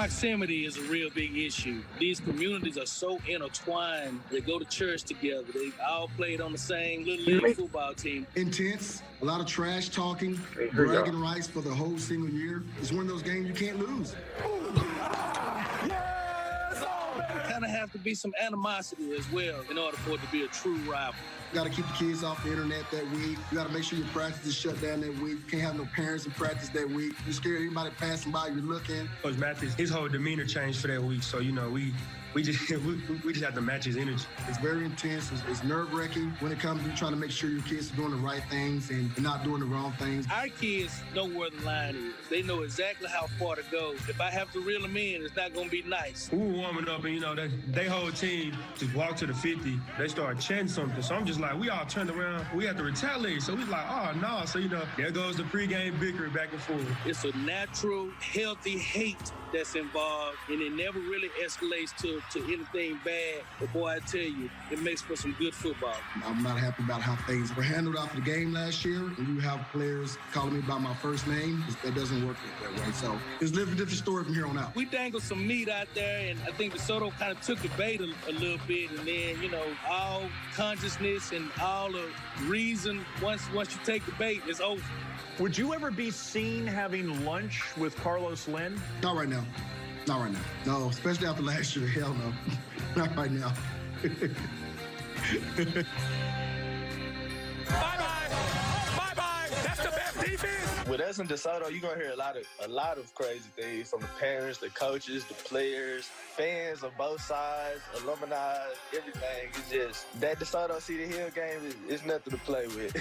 Proximity is a real big issue. These communities are so intertwined. They go to church together. They all played on the same little league football team. Intense, a lot of trash talking, bragging rights for the whole single year. It's one of those games you can't lose. Kind of have to be some animosity as well in order for it to be a true rival. You got to keep the kids off the internet that week. You got to make sure your practice is shut down that week. You can't have no parents in practice that week. You're scared anybody passing by, you're looking. Coach Mathis, his whole demeanor changed for that week. So, you know, we just have to match his energy. It's very intense. It's nerve-wracking when it comes to trying to make sure your kids are doing the right things and not doing the wrong things. Our kids know where the line is. They know exactly how far to go. If I have to reel them in, it's not going to be nice. We were warming up, and, you know, they whole team just walked to the 50. They started chanting something. So I'm just like, we all turned around. We had to retaliate. So we like, oh, no. So, you know, there goes the pregame bickering back and forth. It's a natural, healthy hate that's involved, and it never really escalates to anything bad. But boy, I tell you, it makes for some good football. I'm not happy about how things were handled after the game last year. And you have players calling me by my first name. That doesn't work that way. So it's a different story from here on out. We dangled some meat out there, and I think DeSoto kind of took the bait a little bit. And then, you know, all consciousness and all the reason, once you take the bait, it's over. Would you ever be seen having lunch with Carlos Lynn? Not right now. Not right now. No, especially after last year. Hell no. Not right now. Bye-bye. Bye-bye. That's the best defense. With us in DeSoto, you're going to hear a lot of crazy things from the parents, the coaches, the players, fans of both sides, alumni, everything. It's just that DeSoto Cedar Hill game is nothing to play with.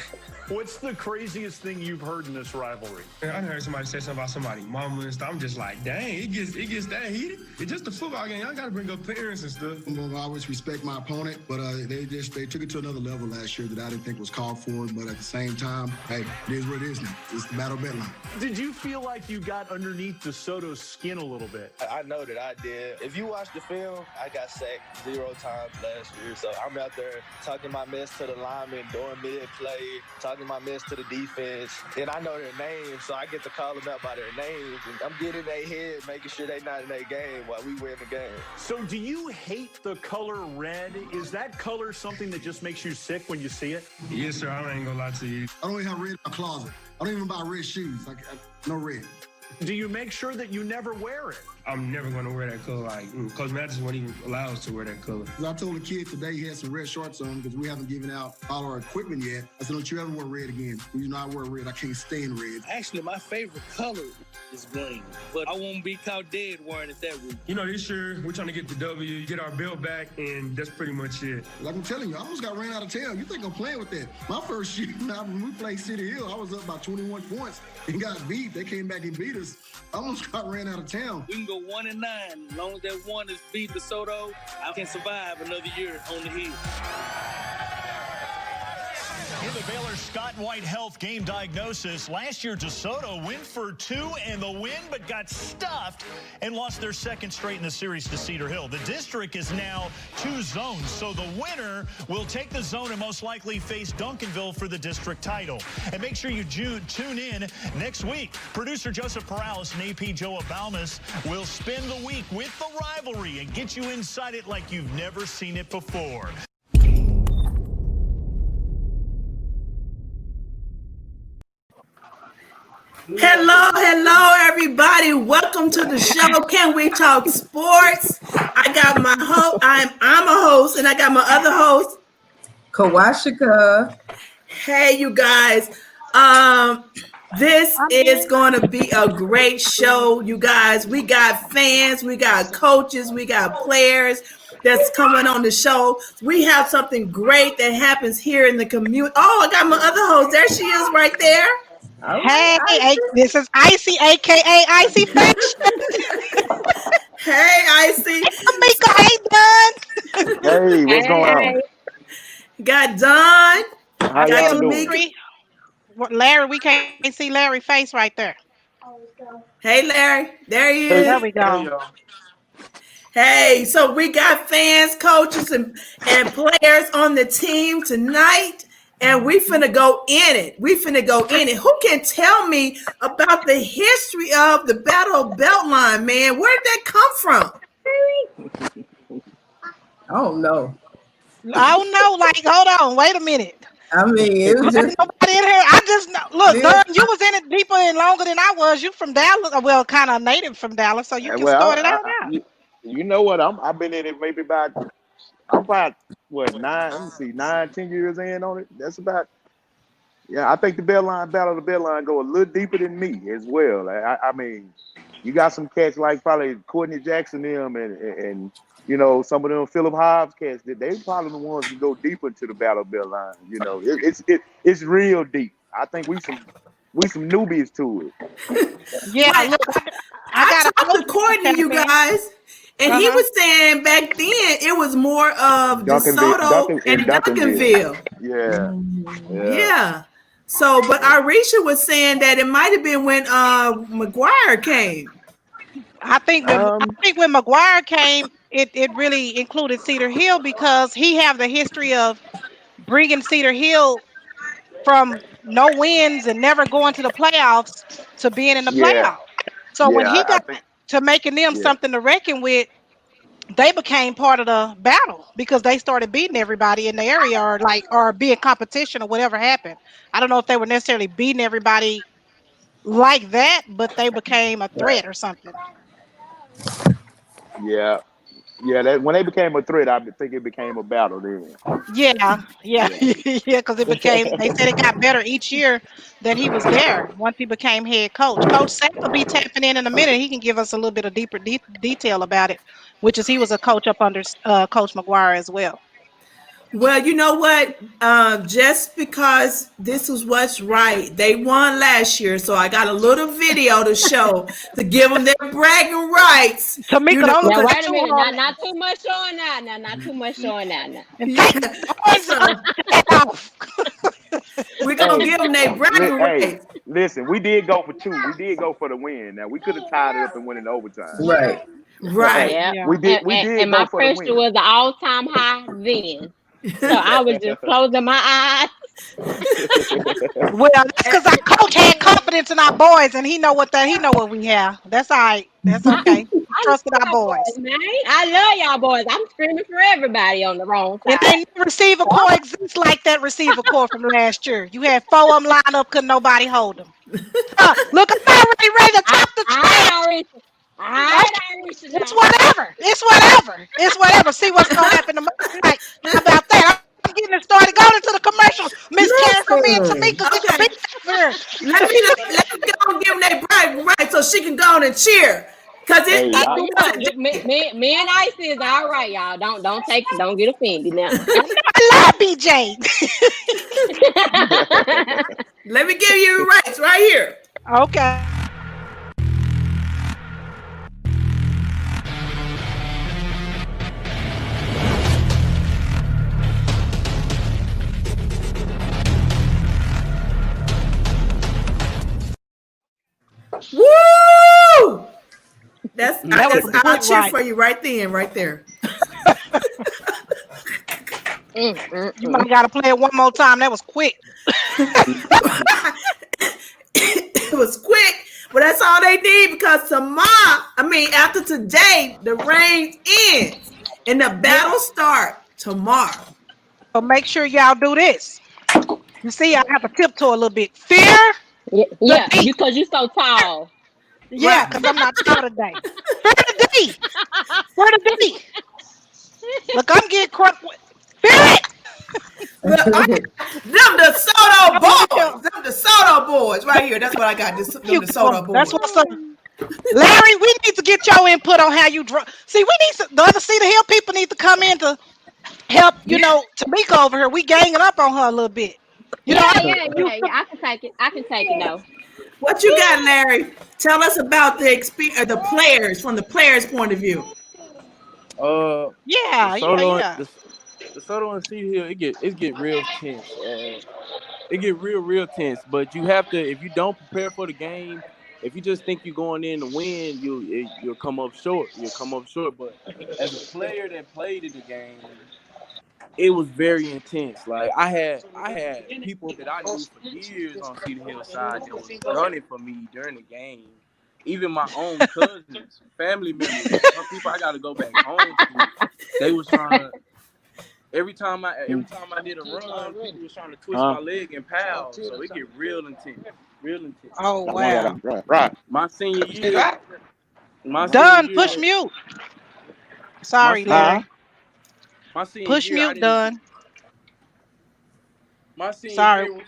What's the craziest thing you've heard in this rivalry? I heard somebody say something about somebody's mama and stuff. I'm just like, dang, it gets that heated. It's just a football game. Y'all got to bring up parents and stuff. I always respect my opponent, but they took it to another level last year that I didn't think was called for. But at the same time, hey, it is what it is now. It's the Battle of Beltline. Did you feel like you got underneath DeSoto's skin a little bit? I know that I did. If you watch the film, I got sacked 0 times last year. So I'm out there talking my mess to the linemen, doing mid-play, talking my mess to the defense. And I know their names, so I get to call them out by their names. And I'm getting in their head, making sure they're not in their game while we win the game. So do you hate the color red? Is that color something that just makes you sick when you see it? Yes, sir. I ain't gonna lie to you. I don't even have red in my closet. I don't even buy red shoes. No red. Do you make sure that you never wear it? I'm never going to wear that color. Like, Coach Mathis won't even allow us to wear that color. I told the kid today he had some red shorts on because we haven't given out all our equipment yet. I said, don't you ever wear red again. You know, I wear red. I can't stand red. Actually, my favorite color is green, but I won't be caught dead wearing it that week. You know, this year, we're trying to get the W, get our belt back, and that's pretty much it. Like I'm telling you, I almost got ran out of town. You think I'm playing with that? My first year, when we played Cedar Hill, I was up by 21 points and got beat. They came back and beat us. I almost got ran out of town. We can go 1-9. As long as that one is beat DeSoto, I can survive another year on the hill. In the Baylor Scott White Health game diagnosis, last year DeSoto went for 2 in the win, but got stuffed and lost their second straight in the series to Cedar Hill. The district is now 2 zones, so the winner will take the zone and most likely face Duncanville for the district title. And make sure you tune in next week. Producer Joseph Perales and AP Joe Abalmas will spend the week with the rivalry and get you inside it like you've never seen it before. Hello, everybody. Welcome to the show. Can we talk sports? I got my host. I'm a host, and I got my other host, Kawashika. Hey, you guys. This is going to be a great show, you guys. We got fans, we got coaches, we got players that's coming on the show. We have something great that happens here in the community. Oh, I got my other host. There she is right there. Hey, this is Icy, a.k.a. Icy Fashion. Hey, Icy. Tamika, hey, Don. Hey, what's going on? Got Don. How y'all doing? Larry, we can't see Larry's face right there. Hey, Larry. There he is. There we go. Hey, so we got fans, coaches, and players on the team tonight. and we finna go in it. Who can tell me about the history of the Battle of Beltline, man? Where did that come from? I don't know. I don't know. Like, hold on, wait a minute. I mean, it was just nobody in here. I just know. Look, Durham, you was in it deeper and longer than I was. You from Dallas, well, kind of native from Dallas, so you can start it out now. You know what? I've been in it maybe about 10 years in on it. That's about. Yeah, I think the Battle of the Beltline go a little deeper than me as well. I mean, you got some cats like probably Courtney Jackson them and you know, some of them Philip Hobbs cats, they probably the ones who go deeper into the Battle of Beltline. You know, it's real deep. I think we some newbies to it. Yeah, But look, I talked to Courtney, you guys, and he was saying back then it was more of DeSoto and Duncanville. Yeah. So, but Arisha was saying that it might have been when McGuire came. I think when McGuire came, it really included Cedar Hill because he have the history of bringing Cedar Hill from no wins and never going to the playoffs to being in the playoffs. So when he got to making them something to reckon with, they became part of the battle because they started beating everybody in the area or being competition or whatever happened. I don't know if they were necessarily beating everybody like that, but they became a threat or something. Yeah. That when they became a threat, I think it became a battle then. Yeah, because it became. They said it got better each year that he was there. Once he became head coach, Coach Sack will be tapping in a minute. He can give us a little bit of deeper detail about it, which is he was a coach up under Coach McGuire as well. Well, you know what? Just because this is what's right, they won last year, so I got a little video to show to give them their bragging rights. Tamika, now, wait a minute. Not too much showing now. Not too much showing now. We're gonna give them their bragging rights. Listen, we did go for 2. We did go for the win. Now we could have tied it up and went in overtime. Right. Yeah. We did. And my pressure was the all-time high then. So I was just closing my eyes. Well, that's because our coach had confidence in our boys, and he know what we have. That's all right. That's okay. Trusted our boys. Man, I love y'all boys. I'm screaming for everybody on the wrong side. It ain't receiver core exists like that receiver core from last year. You had 4 of them lined up, couldn't nobody hold them. Look, I'm already ready to top the track. It's whatever. See what's gonna happen to me. Like, how about that? I'm getting it started. Going into the commercial. Miss Karen, come in to me because Let me go and give them their bragging rights so she can go on and cheer. Cause me and Icy is all right, y'all. Don't get offended now. I love BJ. Let me give you your rights right here. Okay. Woo! I'll cheer for you right there. You might have got to play it one more time. That was quick. It was quick, but that's all they need because after today, the reign ends and the battle start tomorrow. So make sure y'all do this. You see, I have to tiptoe a little bit. Fear. Yeah, because you're so tall. Yeah, because I'm not tall today. Where the D? Look, I'm getting crushed. Spirit! Them DeSoto boys right here. That's what I got. Them DeSoto boys. That's what's up. Larry, we need to get your input on how you draw. See, we need the other Cedar Hill people need to come in to help, Tamika over here. We ganging up on her a little bit. Yeah. I can take it. Though. What you got, Larry? Tell us about the experience, the players from the players' point of view. DeSoto and Cedar Hill, it get real tense. It get real tense. But you have to, if you don't prepare for the game, if you just think you're going in to win, you'll come up short. But as a player that played in the game, it was very intense. Like I had people that I knew for years on Cedar Hill side that was gunning for me during the game. Even my own cousins, family members, some people I got to go back home to. They was trying to. Every time I did a run, people was trying to twist my leg and pow. So it get real intense. Real intense. Oh wow. Right. My senior year. Done. Push mute. Sorry, Larry. My senior Push year, mute. Done. My senior Sorry. year, we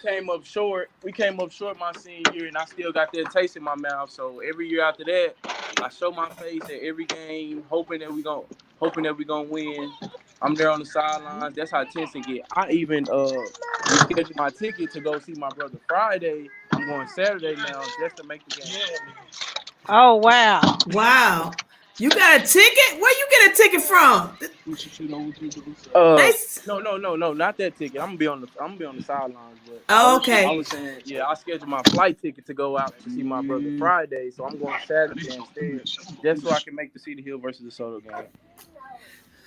came up short. My senior year, and I still got that taste in my mouth. So every year after that, I show my face at every game, hoping that we gonna win. I'm there on the sidelines. That's how tense it get. I even rescheduled my ticket to go see my brother Friday. I'm going Saturday now just to make the game. Oh wow. Wow. You got a ticket? Where you get a ticket from? No, not that ticket. I'm gonna be on the sidelines. But Okay. I was saying, yeah, I scheduled my flight ticket to go out to see my brother Friday, so I'm going Saturday instead, just so I can make the Cedar Hill versus DeSoto game.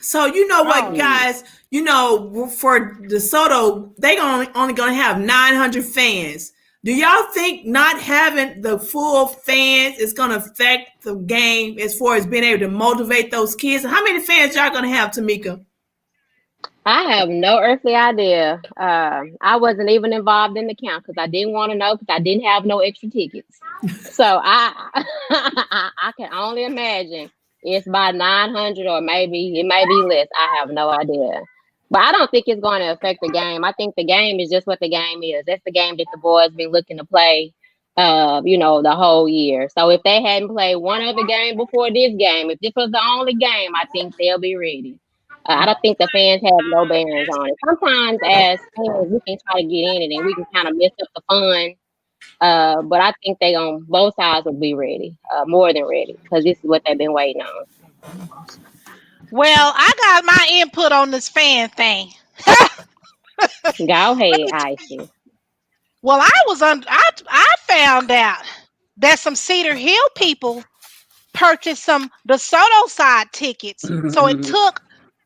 So you know what, guys? You know, for DeSoto, they only gonna have 900 fans. Do y'all think not having the full fans is going to affect the game as far as being able to motivate those kids? How many fans y'all going to have, Tamika? I have no earthly idea. I wasn't even involved in the count because I didn't want to know because I didn't have no extra tickets. So I can only imagine it's by 900 or maybe it may be less. I have no idea. But I don't think it's going to affect the game. I think the game is just what the game is. That's the game that the boys been looking to play, the whole year. So if they hadn't played one other game before this game, if this was the only game, I think they'll be ready. I don't think the fans have no bearings on it. Sometimes as fans, we can try to get in it and we can kind of mess up the fun. But I think both sides will be ready, more than ready, because this is what they've been waiting on. Well, I got my input on this fan thing. Go ahead, Icy. Well, I found out that some Cedar Hill people purchased some DeSoto side tickets. So it took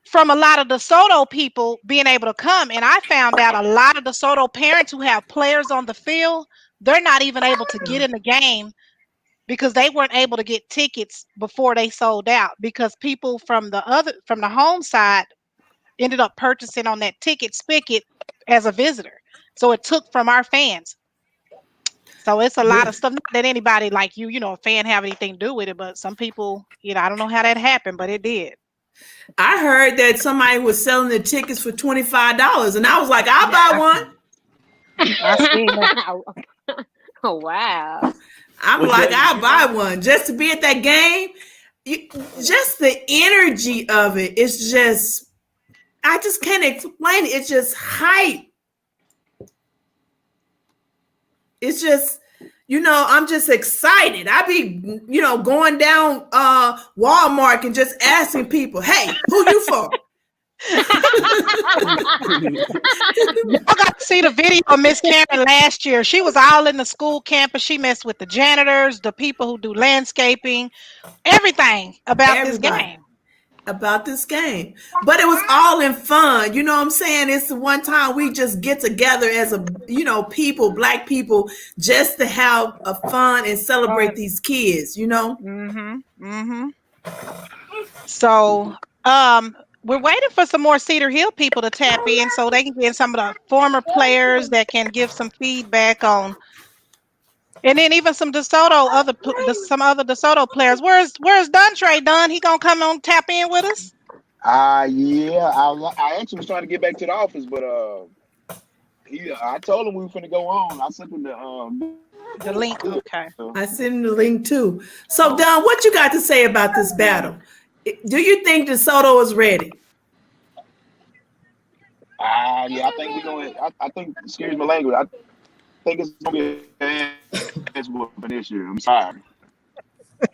from a lot of DeSoto people being able to come. And I found out a lot of DeSoto parents who have players on the field, they're not even able to get in the game because they weren't able to get tickets before they sold out because people from the home side ended up purchasing on that ticket spigot as a visitor. So it took from our fans. So it's a lot of stuff. Not that anybody like a fan have anything to do with it, but some people, I don't know how that happened, but it did. I heard that somebody was selling the tickets for $25, and I was like, I'll buy one. I seen that. Oh, wow. I'll buy one just to be at that game. Just the energy of it is just, I just can't explain it. It's just hype. It's just, I'm just excited. I be, going down Walmart and just asking people, hey, who you for? I got to see the video of Miss Karen last year. She was all in the school campus. She messed with the janitors, the people who do landscaping, everything about this game. But it was all in fun. You know what I'm saying? It's the one time we just get together as people, Black people, just to have a fun and celebrate these kids, So, we're waiting for some more Cedar Hill people to tap in so they can get some of the former players that can give some feedback on, and then even some other DeSoto players. Where's Duntre? Dunn? He gonna come on tap in with us? Yeah. I actually was trying to get back to the office, but I told him we were finna go on. I sent him the link. Okay. I sent him the link too. So, Dunn, what you got to say about this battle? Do you think DeSoto is ready? Yeah, I think we're going. I think, excuse my language. I think it's going to be an ass whooping this year. I'm sorry. I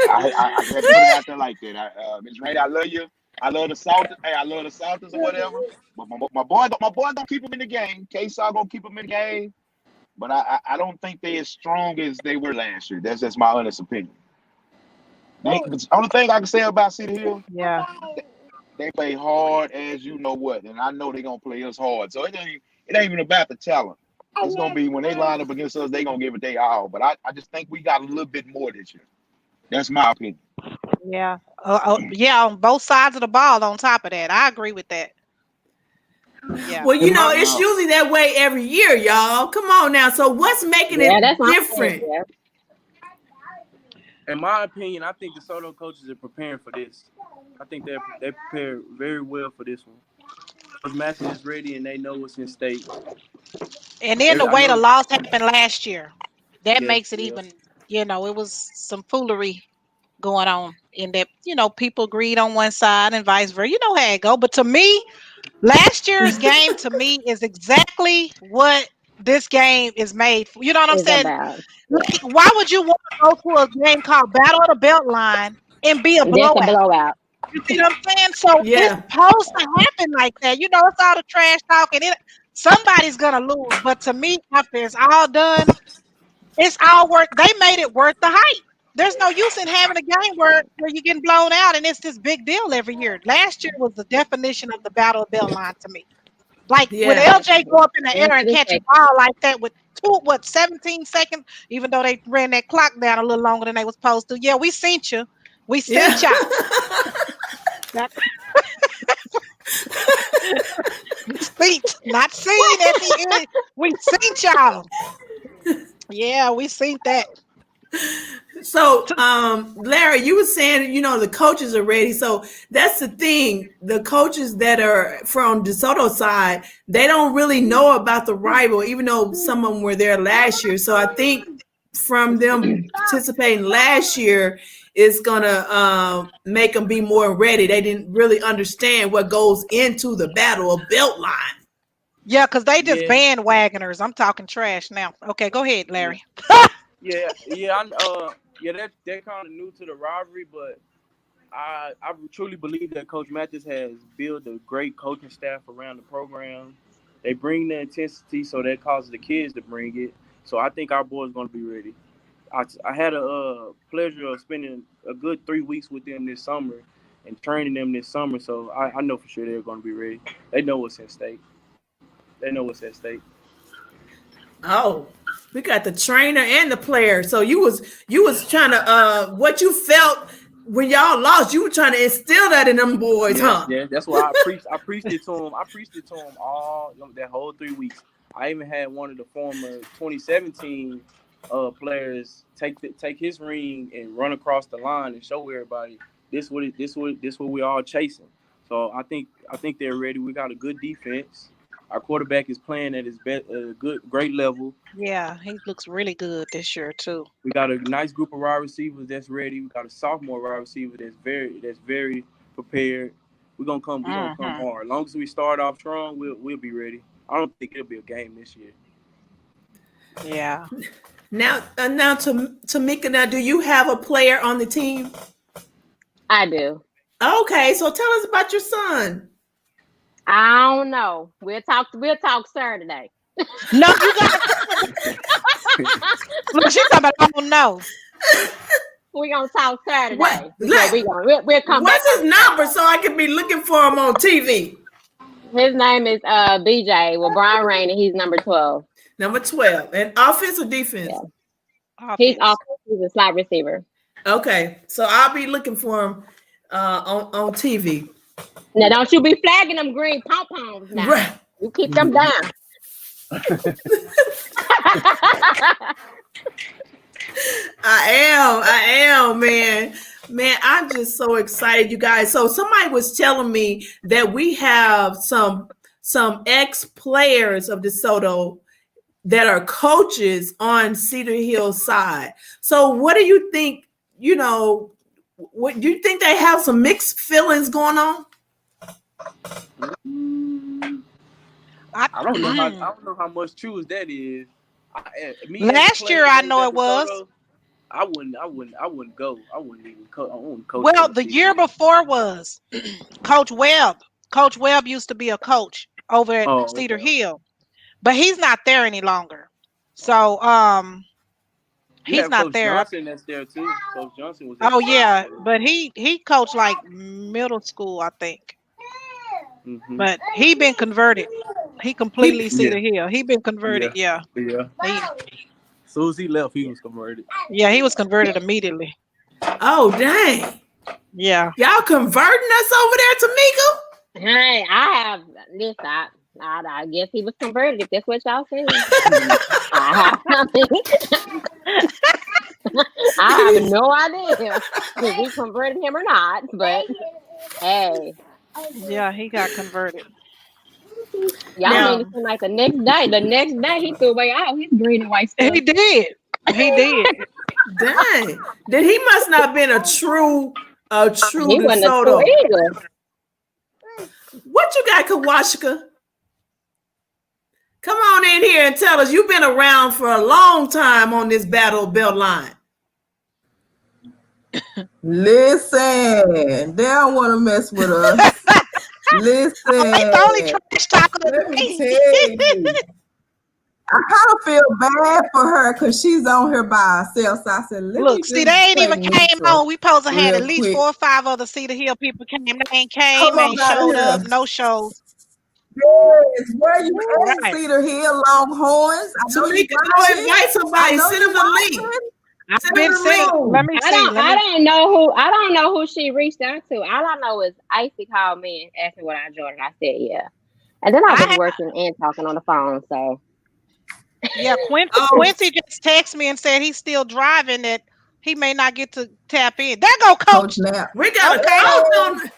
had to put it out there like that. Ms. Rainey, I love you. I love the Salters. Hey, I love the Salters or whatever. But my boy gonna keep them in the game. K-Saw gonna keep them in the game. But I don't think they're as strong as they were last year. That's just my honest opinion. The only thing I can say about Cedar Hill, They play hard as you know what, and I know they're gonna play us hard. So it ain't even about the talent. It's gonna be when they line up against us, they gonna give it their all. But I just think we got a little bit more this year. That's my opinion. Yeah. Yeah, on both sides of the ball on top of that. I agree with that. Yeah. Well, In my it's usually that way every year, y'all. Come on now. So what's making it that's my different? point, In my opinion, I think the DeSoto coaches are preparing for this. I think they prepared very well for this one. Coach Matthews is ready, and they know what's in stake. And then the I way the know. loss happened last year, that Yeah, makes it yeah. even, it was some foolery going on in that, people agreed on one side and vice versa. You know how it go. But to me, last year's game to me is exactly what this game is made for. You know what I'm it's saying? about. Like, why would you want to go to a game called Battle of the Beltline and be a Just a blowout? blowout. You see what I'm saying? So it's Yeah. supposed to happen like that. It's all the trash talking. Somebody's gonna lose. But to me, after it's all done, it's all worth. They made it worth the hype. There's no use in having a game where you're getting blown out and it's this big deal every year. Last year was the definition of the Battle of Beltline to me. Like when Yeah. LJ go up in the air and catch a Interesting. ball like that with 17 seconds, even though they ran that clock down a little longer than they was supposed to. Yeah, we seen you. We seen Yeah. y'all. Not seen at the end. We seen y'all. Yeah, we seen that. So, Larry, you were saying, the coaches are ready. So that's the thing. The coaches that are from DeSoto side, they don't really know about the rival, even though some of them were there last year. So I think from them participating last year, it's gonna make them be more ready. They didn't really understand what goes into the Battle of Beltline. Yeah, because they just Yeah, bandwagoners. I'm talking trash now. Okay, go ahead, yeah, Larry. they're kind of new to the rivalry, but I truly believe that Coach Mathis has built a great coaching staff around the program. They bring the intensity, so that causes the kids to bring it. So I think our boys going to be ready. I had a pleasure of spending a good 3 weeks with them this summer and training them this summer. So I know for sure they're going to be ready. They know what's at stake. They know what's at stake. Oh, we got the trainer and the player. So you was trying to what you felt when y'all lost, you were trying to instill that in them boys, Yeah, huh? yeah. That's why I preached it to them. I preached it to them all that whole 3 weeks. I even had one of the former 2017 players take his ring and run across the line and show everybody this what we all chasing. So I think they're ready. We got a good defense. Our quarterback is playing at his best, great level. Yeah, he looks really good this year too. We got a nice group of wide receivers that's ready. We got a sophomore wide receiver that's very prepared. We're gonna come hard. As long as we start off strong, we'll be ready. I don't think it'll be a game this year. Yeah. Now to Tamika, now do you have a player on the team? I do. Okay, so tell us about your son. I don't know. We'll talk Saturday. No, you got look, she's talking about I don't know. We're gonna talk Saturday. What? We'll come back. What's his number so I can be looking for him on TV? His name is BJ. Well, Brian Rainey, he's number 12. Number 12. And offense or defense? Yeah. He's offense. He's a slot receiver. Okay. So I'll be looking for him on TV. Now don't you be flagging them green pom-poms now. Right. You keep them down. I am, man. Man, I'm just so excited, you guys. So somebody was telling me that we have some ex-players of DeSoto that are coaches on Cedar Hill side. So what do you think, what do you think they have some mixed feelings going on? I don't know how much true as that is. Last year, I know it was. I wouldn't go. I wouldn't even coach. I wouldn't coach. Well, the year before was Coach Webb. Coach Webb used to be a coach over at Cedar Hill, but he's not there any longer. So he's not Coach there. Johnson that's there too. Coach Johnson was. Oh yeah, but he coached like middle school, I think. But he been converted. He completely Cedar Yeah. Hill. He been converted. Yeah. Yeah. He, As soon as he left, he was converted. yeah, he was converted immediately. Oh, dang. Yeah. Y'all converting us over there, Tamika? Hey, I have this. I guess he was converted. If that's what y'all saying, I have no idea if we converted him or not. But hey, Yeah, he got converted. y'all Now, made it seem like the next day. The next day, he threw away all his green and white stuff. he did. He did. Dang. Then he must not have been a true He wasn't a true DeSoto. either. What you got, Kawashika? Come on in here and tell us. You've been around for a long time on this Battle of Beltline. Listen, they don't want to mess with us. Listen, Only trash talking. let me tell you. I kind of feel bad for her because she's on here by herself. So I said, let me Look, just see, they ain't play even came neutral on. We supposed to have real at least quick. 4 or 5 other Cedar Hill people came. They ain't came, Come on ain't out showed here. up, no shows. Yes, where you at, Right. Cedar Hill, Longhorns? I know you Tamika, go watching. invite somebody. I know Send you them the link. watching. I've Send been them seeing. the Let link. me I see. don't. I don't know who she reached out to. All I know is Icy called me and asked me what I joined, and I said yeah. And then I was working and talking on the phone. So Yeah, Quincy just texted me and said he's still driving. That he may not get to tap in. There go Coach Coach. Knapp. We got Okay. a coach on.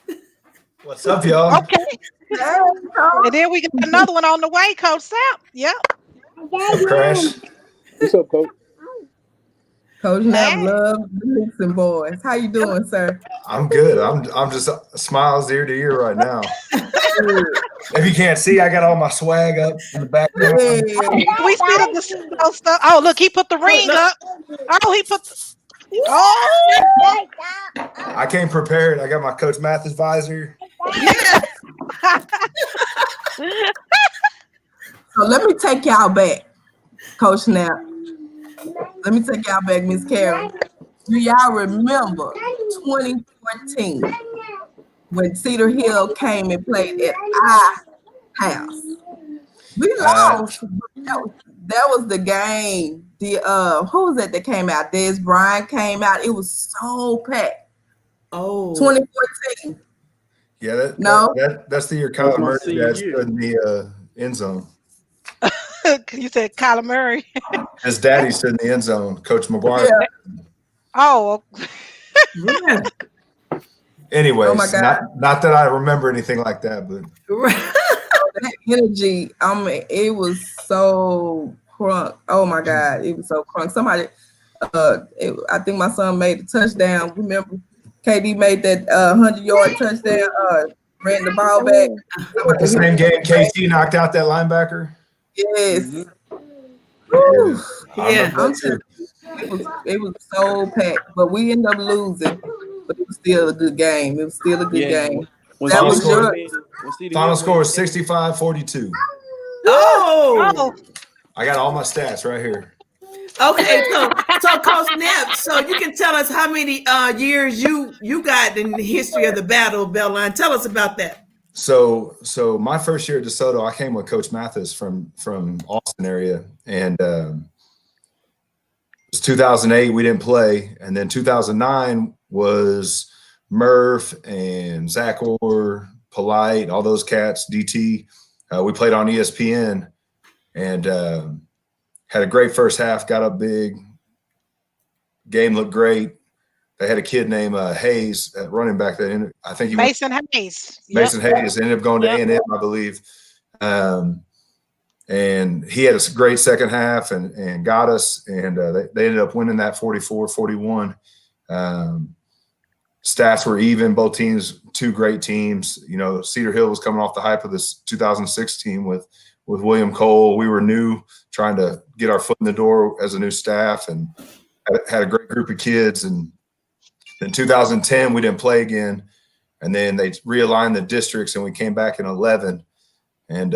What's up, y'all? Okay. And then we got another one on the way, Coach Sapp. Yep. What's up, Crash? What's up, Coach? Coach Knapp Hey. loves the Nixon boys. How you doing, sir? I'm good. I'm just smiles ear to ear right now. If you can't see, I got all my swag up in the background. Yeah. We see the DeSoto stuff. Oh, look, he put the ring up. Oh, he put the. Oh. I came prepared. I got my Coach Mathis visor. So let me take y'all back, Coach Knapp. Let me take y'all back, Miss Karen. Do y'all remember 2014 when Cedar Hill came and played at our house? We lost. That was the game. Who was that came out? Des Bryant came out. It was so packed. Oh, 2014. Yeah, that's the year That's Kyler my Murray senior had year. stood in the end zone. You said Kyler Murray. His daddy stood in the end zone. Coach McGuire. Yeah. Oh. yeah. Anyways, Oh my God. not that I remember anything like that, but That energy, it was so crunk. Oh my God, it was so crunk. Somebody, I think my son made a touchdown. Remember, KD made that 100-yard touchdown. Ran the ball back. the same game KC knocked out that linebacker. Yes. Yeah. Yeah. I'm telling you, it was so packed, but we ended up losing. But it was still a good game. It was still a good game. When That Final was score, your final score is 65-42. Oh. I got all my stats right here. Okay, so Coach Knapp, so you can tell us how many years you got in the history of the Battle of Beltline. Tell us about that. So my first year at DeSoto, I came with Coach Mathis from Austin area, and it was 2008. We didn't play, and then 2009 was Murph and Zach Orr, Polite, all those cats, DT. We played on ESPN, and had a great first half. Got up big. Game looked great. They had a kid named Hayes, running back. That I think he Mason Hayes. Mason Hayes ended up going to A&M, I believe. And he had a great second half and got us. And they ended up winning that 44-41. Stats were even. Both teams, two great teams. You know, Cedar Hill was coming off the hype of this 2016 with William Cole. We were new, trying to get our foot in the door as a new staff, and had a great group of kids. And in 2010, we didn't play again. And then they realigned the districts, and we came back in 11 and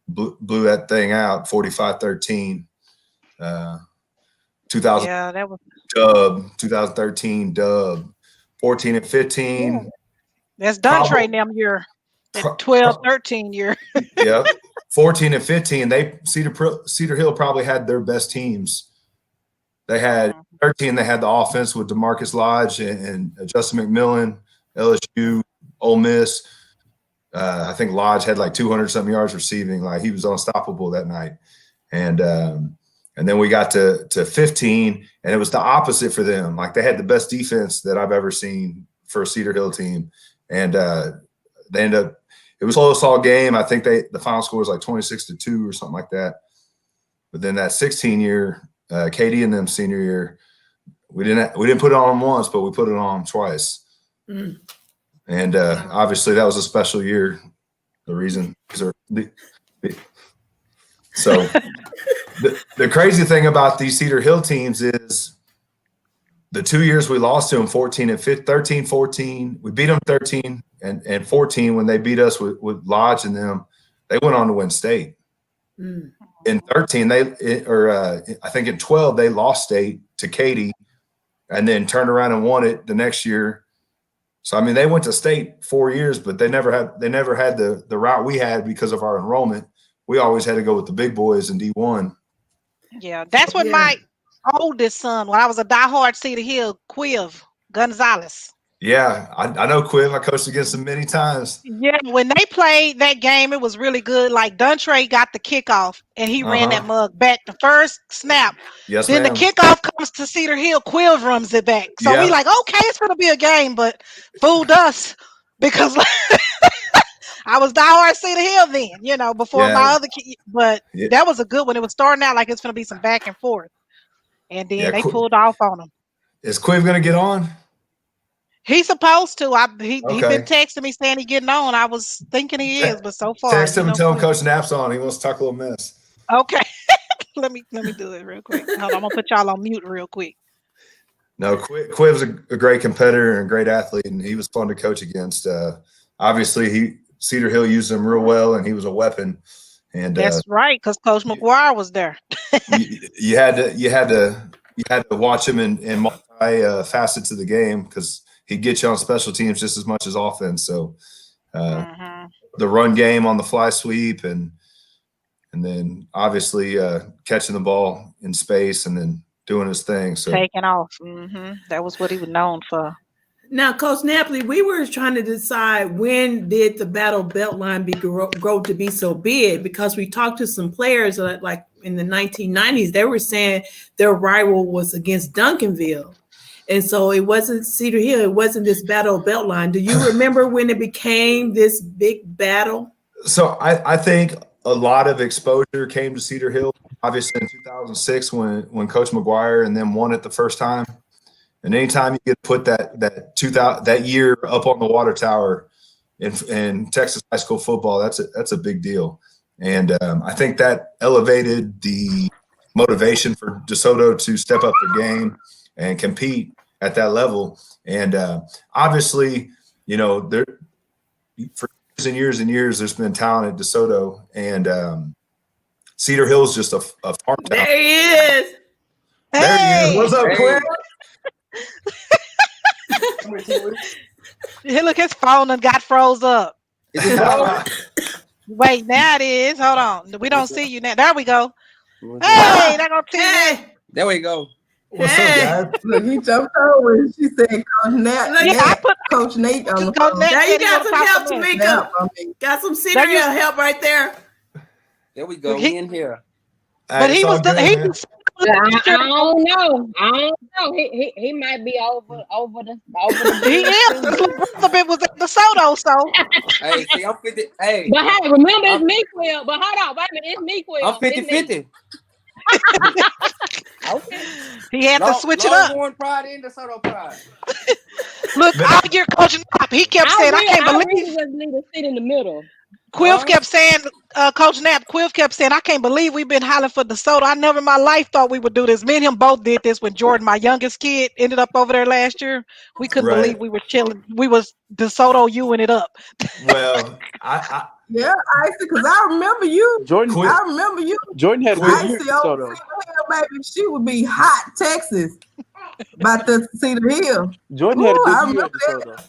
blew that thing out 45-13. 2000 Yeah, that was dub, 2013 dub, 14 and 15. that's Dontre them year. That 12, 13 year. Yeah, 14 and 15. Cedar Hill probably had their best teams. They had 13. They had the offense with DeMarcus Lodge and Justin McMillan, LSU, Ole Miss. I think Lodge had like 200 something yards receiving. Like he was unstoppable that night. And then we got to 15, and it was the opposite for them. Like they had the best defense that I've ever seen for a Cedar Hill team, and they ended up. It was a close all game. I think the final score was like 26-2 or something like that. But then that 16 year, Katie and them senior year, we didn't put it on once, but we put it on twice. Mm. And obviously that was a special year. The reason so the crazy thing about these Cedar Hill teams is the 2 years we lost to them, 14 and 15, 13, 14, we beat them 13 and 14 when they beat us with Lodge and them, they went on to win state. Mm. In 13, I think in 12, they lost state to Katy and then turned around and won it the next year. So, I mean, they went to state 4 years, but they never had the route we had because of our enrollment. We always had to go with the big boys in D1. Yeah, that's what my oldest son, when I was a diehard Cedar Hill, Quiv Gonzalez. Yeah, I know Quiv. I coached against him many times. Yeah, when they played that game, it was really good. Like Duntre got the kickoff, and he ran that mug back the first snap. Yes, then ma'am. The kickoff comes to Cedar Hill. Quiv runs it back. So we like, okay, it's going to be a game, but fooled us because I was diehard Cedar Hill then, before my other kid. But that was a good one. It was starting out like it's going to be some back and forth. And then they pulled off on him. Is Quiv going to get on? He's supposed to. He's been texting me saying he's getting on. I was thinking he is, but so far. Text him and tell him Coach Knapp's on. He wants to talk a little mess. Okay. let me do it real quick. Hold on, I'm going to put y'all on mute real quick. No, Quiv's a great competitor and a great athlete, and he was fun to coach against. Obviously, Cedar Hill used him real well, and he was a weapon. And that's right, because Coach McGuire was there. you had to watch him in multi facets of the game because he'd get you on special teams just as much as offense. So the run game on the fly sweep and then obviously catching the ball in space and then doing his thing. So taking off. That was what he was known for. Now, Coach Napoli, we were trying to decide when did the Battle Beltline grow to be so big, because we talked to some players like in the 1990s, they were saying their rival was against Duncanville. And so it wasn't Cedar Hill. It wasn't this Battle of Beltline. Do you remember when it became this big battle? So I think a lot of exposure came to Cedar Hill, obviously in 2006 when Coach McGuire and them won it the first time. And anytime you get put that year up on the water tower in Texas high school football, that's a big deal. And I think that elevated the motivation for DeSoto to step up their game and compete at that level. And obviously, there for years and years, there's been talent at DeSoto, and Cedar Hill is just a farm town. There he is. There he is. What's up, Quinn? Hey, look, his phone and got froze up. Wait, now it is. Hold on. We don't see you now. There we go. Hey, they're gonna see you. There we go. What's up, guys? Look, he jumped over and she said, Coach Nate. Coach Nate on the phone. Now you got some help, Tamika. Got some Cedar Hill help right there. There we go. We in here. But he was I don't know. He might be over the. He is. A bit was at DeSoto, so. Hey, see, I'm 50. Hey. But hey, remember it's me, Quill. But hold on, wait a minute, it's me, Quill. I'm 50-50. Okay. He had to switch it up. Longhorn pride and DeSoto pride. Look, all year coaching up, he kept saying, I can't believe. I just need to sit in the middle. Quilf kept saying, Coach Knapp, Quilf kept saying, I can't believe we've been hollering for DeSoto. I never in my life thought we would do this. Me and him both did this when Jordan, my youngest kid, ended up over there last year. We couldn't believe we were chilling. We was DeSoto U-ing it up. Well, yeah, because I remember you. Jordan, I remember you. Jordan had a good year at DeSoto. Baby, she would be hot, Texas, about the Cedar Hill. Jordan had a good year at DeSoto.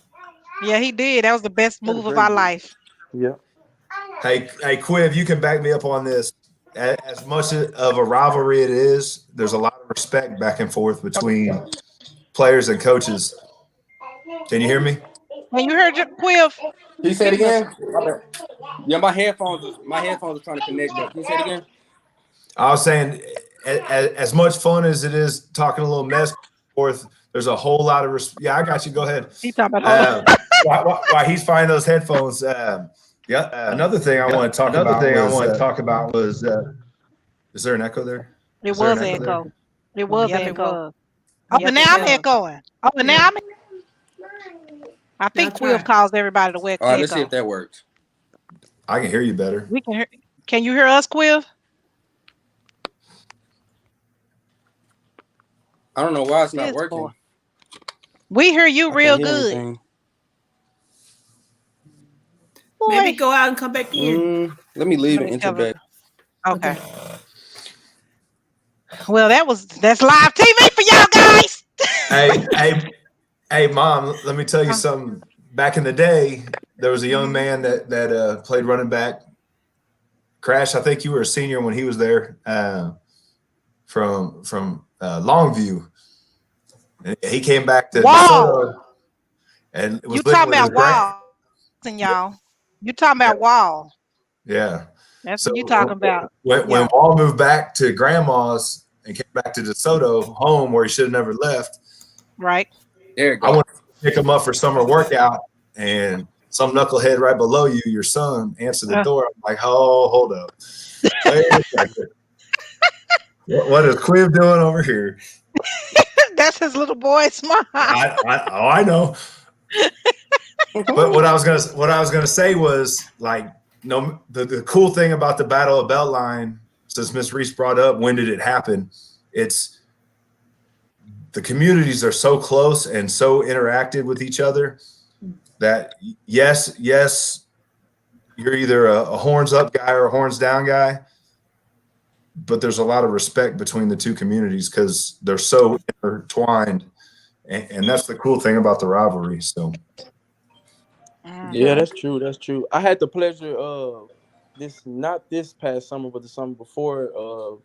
Yeah, he did. That was the best move of our life. Yeah. Hey, Quiv, you can back me up on this. As much of a rivalry it is, there's a lot of respect back and forth between players and coaches. Can you hear me? When you heard Quiv, Can you say it again? Yeah, my headphones are trying to connect, but can you say it again? I was saying, as much fun as it is talking a little mess forth, there's a whole lot of yeah, I got you. Go ahead. He talking about while he's finding those headphones. Another thing I want to talk about was is there an echo there? It was an echo. It was an echo. Oh, but now I'm echoing. Oh, but now I'm. I think Quiv caused everybody to echo. All right, let's see if that works. I can hear you better. We can hear. Can you hear us, Quiv? I don't know why it's not working. We hear you real good. Maybe go out and come back in. Let me leave and enter back. Okay. Well, that's live TV for y'all guys. Hey, Mom. Let me tell you something. Back in the day, there was a young man that played running back. Crash, I think you were a senior when he was there. From Longview. And he came back to DeSoto and was you talking about Wall, y'all. You talking about Wall. Yeah. That's what you talking about. When Wall moved back to grandma's and came back to DeSoto home where he should have never left. Right. There you go. I went to pick him up for summer workout and some knucklehead right below you, your son, answered the door. I'm like, oh, hold up. Wait a second. What is Quiv doing over here? That's his little boy smile. I know. But what I was gonna say was like, the cool thing about the Battle of Beltline, since Miss Reese brought up when did it happen, it's the communities are so close and so interactive with each other that yes, you're either a horns up guy or a horns down guy. But there's a lot of respect between the two communities because they're so intertwined, and that's the cool thing about the rivalry. So, yeah, that's true. That's true. I had the pleasure of not this past summer, but the summer before,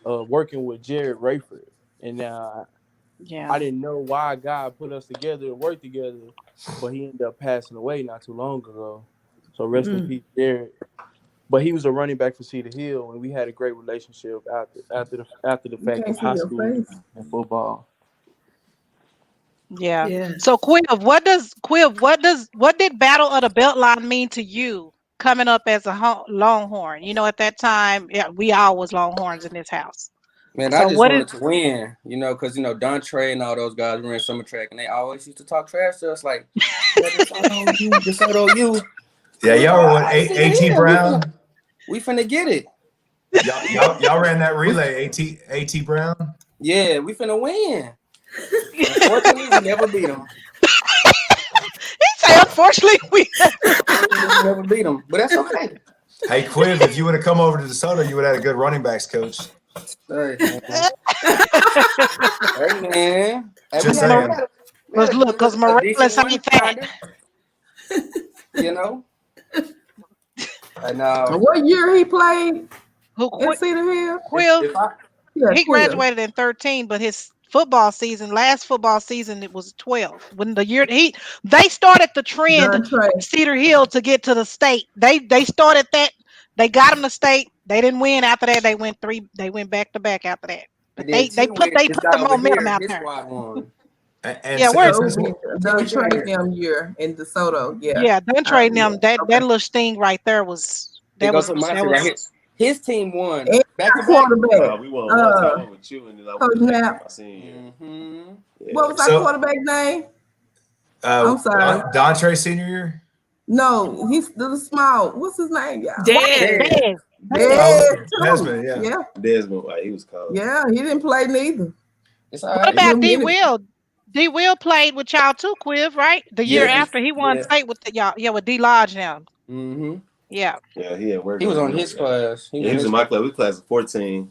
working with Jared Rayford, and I didn't know why God put us together to work together, but he ended up passing away not too long ago. So rest in peace, Jared. But he was a running back for Cedar Hill, and we had a great relationship after the fact of high school and football. Yeah. So Quiv, what did Battle of the Beltline mean to you coming up as a Longhorn? You know, at that time, we all was Longhorns in this house. Man, I just wanted to win, because Dontre and all those guys were in summer track, and they always used to talk trash to us, like, DeSoto, you. Yeah, y'all were what, AT Brown? We finna get it. Y'all ran that relay, AT Brown? Yeah, we finna win. Unfortunately, we never beat them. He said, unfortunately, we never beat them, but that's okay. Hey, Quiv, if you would have come over to DeSoto, you would have had a good running backs coach. Hey, man. Just saying. Because Morales ain't fat. And what year he played? At Cedar Hill? Quill. He graduated in 13, but his last football season, it was 12. When the year they started the trend Cedar Hill to get to the state. They started that. They got him to state. They didn't win after that. They went back to back after that. But they put the momentum out there. Done trading them year in DeSoto. Yeah, done trading them. That little sting right there was his team won. Back to quarterback. We won one time with you and Coach Knapp. What was our quarterback name? I'm sorry. Dontre senior year? No, he's the small. What's his name? Yeah. Desmond. Yeah. Desmond, he was called. Yeah, he didn't play neither. What about D. Will? D. Will played with y'all too, Quiv, right? The year after he won state with y'all. Yeah, with D. Lodge now. Yeah. Yeah, he had worked. He was on his class. He was in my class. We class of 14.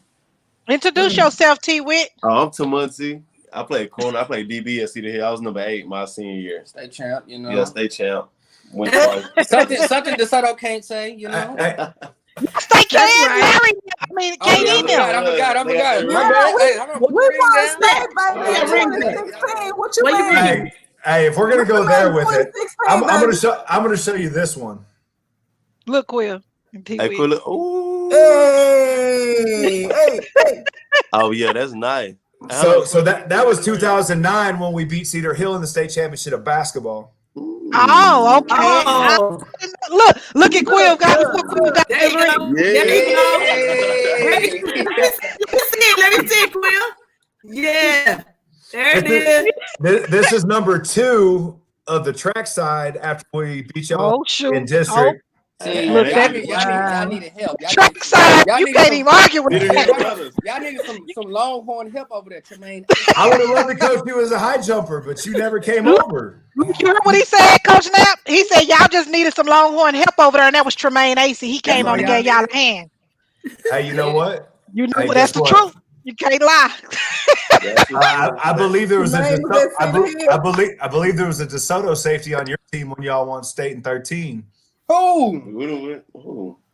Introduce yourself, T. Witt. I'm Tamunzi. I played corner. I played DB at Cedar Hill. I was number 8 my senior year. State champ, Yeah, state champ. Went twice. something DeSoto can't say, you know. They can't marry. I mean, can't either. I'm a god. Yeah, we won state, baby, in 2016. What you mean? Hey, if we're gonna go there with it, 2016, I'm gonna show you this one. Look, Quill. Hey, Quill. Ooh. Hey. Oh yeah, that's nice. So that was 2009 when we beat Cedar Hill in the state championship of basketball. Oh, okay. Oh. Look at Quill. Guys, Quill got There you go. There you go. Let me see it, Quill. Yeah. There it is. This is number 2 of the track side after we beat y'all in district. See, Look, y'all needed help. Track side, you can't even argue with that. Y'all needed some Longhorn help over there, Tremaine. I would have loved to coach you as a high jumper, but you never came over. You heard what he said, Coach Knapp? He said y'all just needed some Longhorn help over there, and that was Tremaine Acey. He came on and gave y'all a hand. Hey, you know what? You know that's the truth. You can't lie. I believe there was I believe there was a DeSoto safety on your team when y'all won state in 13. Who?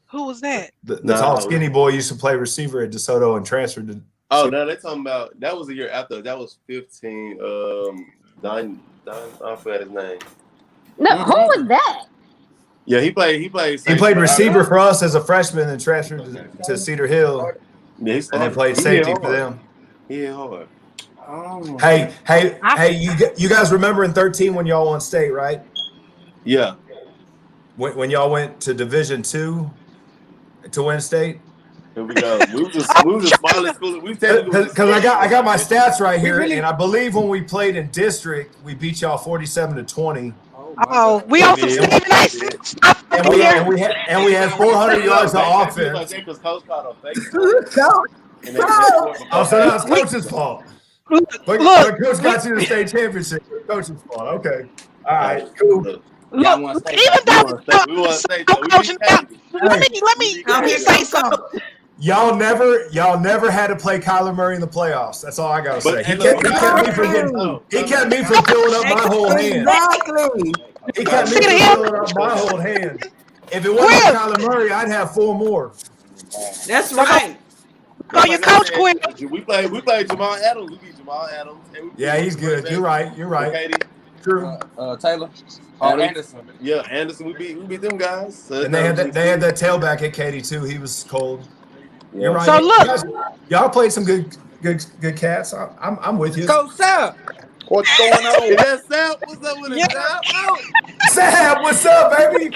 Who was that? The tall, skinny boy used to play receiver at DeSoto and transferred to. Oh no, they're talking about that was a year after. That was 15. Don, I forgot his name. No, who was that? Yeah, he played. He played receiver for us as a freshman and transferred to Cedar Hill. Yeah, and then played safety for them. Yeah, hard. Oh. Hey! You guys remember in 13 when y'all won state, right? Yeah. When y'all went to Division II to win state. Here we go. We were the smallest school. Because I got my stats right here, and I believe when we played in district, we beat y'all 47-20. Oh, we also and we had 400 yards of offense. Oh, so that's coach's fault. But coach got you the state championship. Coach's fault. Okay. All right. Cool. Let me say something. Y'all never had to play Kyler Murray in the playoffs. That's all I gotta say. He kept me from filling up my whole hand. Exactly. He kept me from filling up my whole hand. If it wasn't Kyler Murray, I'd have 4 more. That's right. Call your coach, Quinn. We played Jamal Adams. We beat Jamal Adams. Yeah, he's good. You're right. True. Taylor. Anderson. Yeah, Anderson. We beat them guys. So and they had that tailback at Katie too. He was cold. Yeah. You're right. So look, y'all played some good cats. I'm with you. Coach Sam. What's going on? Is that Sam? What's up with it, Sam? What's up, baby?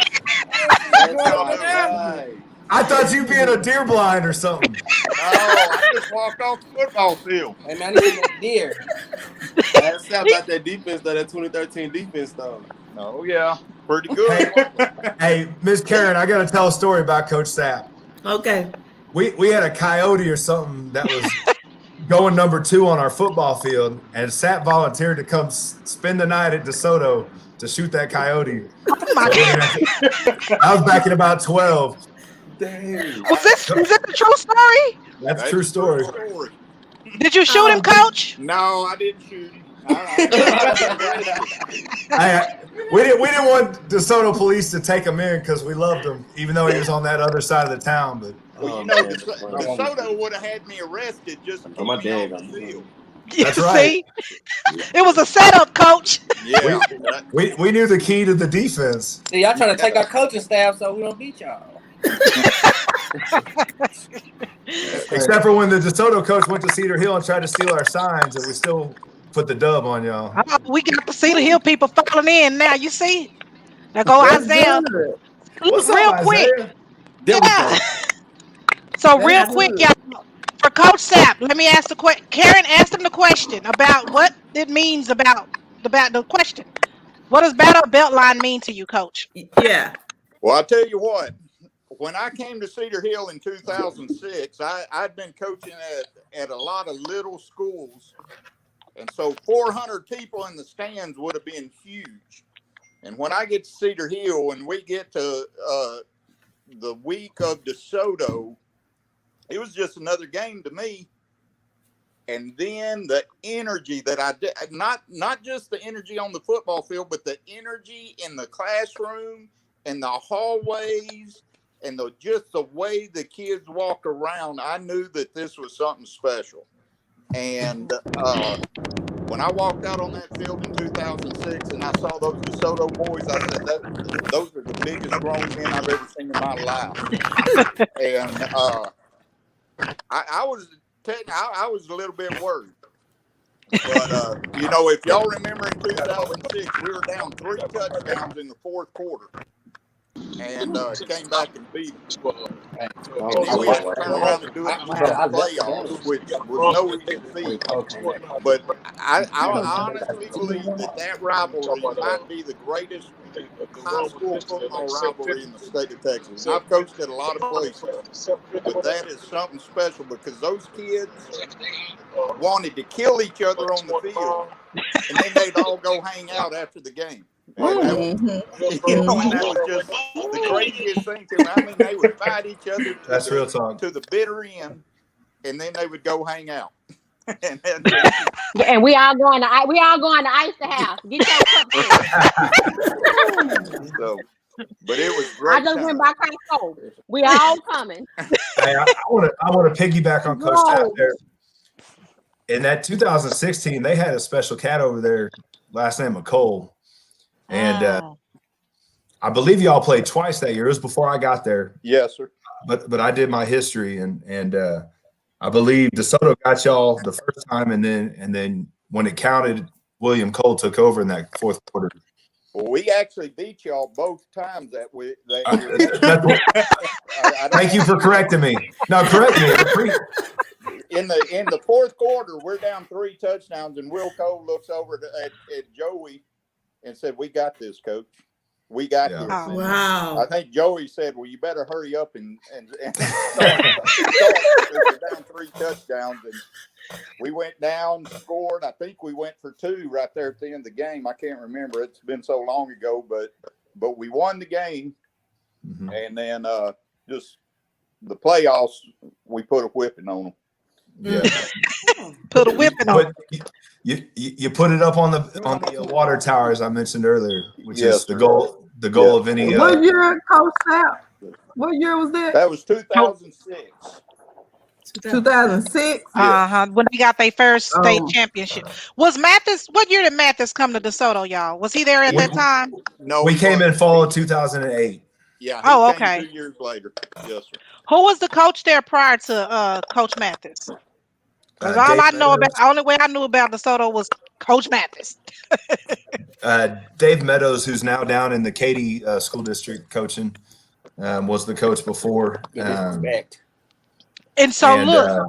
Right. I thought you being a deer blind or something. No, I just walked off the football field. Hey man, I need that deer. That's about that defense, though. That 2013 defense, though. Oh yeah, pretty good. Hey, Miss Karen, I got to tell a story about Coach Sapp. Okay. We had a coyote or something that was going number 2 on our football field, and Sapp volunteered to come spend the night at DeSoto to shoot that coyote. Oh my God. I was back in about 12. Dang. Was it the true story? That's a true story. Did you shoot him, Coach? No, I didn't shoot him. We didn't want DeSoto police to take him in because we loved him, even though he was on that other side of the town. But DeSoto would have had me arrested just to keep me on the field. That's right. It was a setup, Coach. Yeah. We knew the key to the defense. See, y'all trying to take our coaching staff so we don't beat y'all. Except for when the DeSoto coach went to Cedar Hill and tried to steal our signs, and we still put the dub on y'all. We got the Cedar Hill people falling in now. You see? Now go Isaiah. What's real up, quick. Isaiah? Yeah. So real quick, y'all. For Coach Sapp, let me ask the question. Karen asked him the question about what it means about the question. What does Battle of Beltline mean to you, Coach? Yeah. Well, I'll tell you what. When I came to Cedar Hill in 2006, I'd been coaching at a lot of little schools. And so 400 people in the stands would have been huge. And when I get to Cedar Hill and we get to the week of DeSoto, it was just another game to me. And then the energy that I did, not just the energy on the football field, but the energy in the classroom and the hallways and just the way the kids walk around, I knew that this was something special. And when I walked out on that field in 2006 and I saw those DeSoto boys, I said, those are the biggest grown men I've ever seen in my life. And I was a little bit worried. But, if y'all remember in 2006, we were down 3 touchdowns in the fourth quarter. And came back and beat them. And then we had to turn around and do it in the playoffs, which was no easy feat. But I honestly believe that rivalry might be the greatest high school football rivalry in the state of Texas. And I've coached at a lot of places, but that is something special because those kids wanted to kill each other on the field, and then they'd all go hang out after the game. And that was just the craziest thing to me. I mean, they would fight each other to the bitter end, and then they would go hang out. And we all going to Ice the House. Get your So, but it was great. I just went by Costco. We all coming. Hey, I want to piggyback on Coach Tapp there. In that 2016, they had a special cat over there, last name McCole. And I believe y'all played twice that year. It was before I got there. Yes, sir. But I did my history, and I believe DeSoto got y'all the first time, and then when it counted, William Cole took over in that fourth quarter. Well, we actually beat y'all both times that year. Thank you for correcting me. No, correct me. In the fourth quarter, we're down 3 touchdowns, and Will Cole looks over at Joey and said, "We got this, coach. We got this." Oh, wow. I think Joey said, "Well, you better hurry up and start. We're down 3 touchdowns." And we went down, scored. I think we went for 2 right there at the end of the game. I can't remember. It's been so long ago, but we won the game. Mm-hmm. And then just the playoffs, we put a whipping on them. Yeah. Put a whipping on. You put it up on the water tower, as I mentioned earlier, which is the goal of any. What year, Coach Sapp? What year was that? That was 2006. 2006. When they got their first state championship. Was Mathis? What year did Mathis come to DeSoto, y'all? Was he there at that time? No, we came in fall of 2008. Yeah. Oh, okay. 2 years later. Yes, sir. Who was the coach there prior to Coach Mathis? Because only way I knew about DeSoto was Coach Mathis. Dave Meadows, who's now down in the Katy school district coaching, was the coach before. And so look,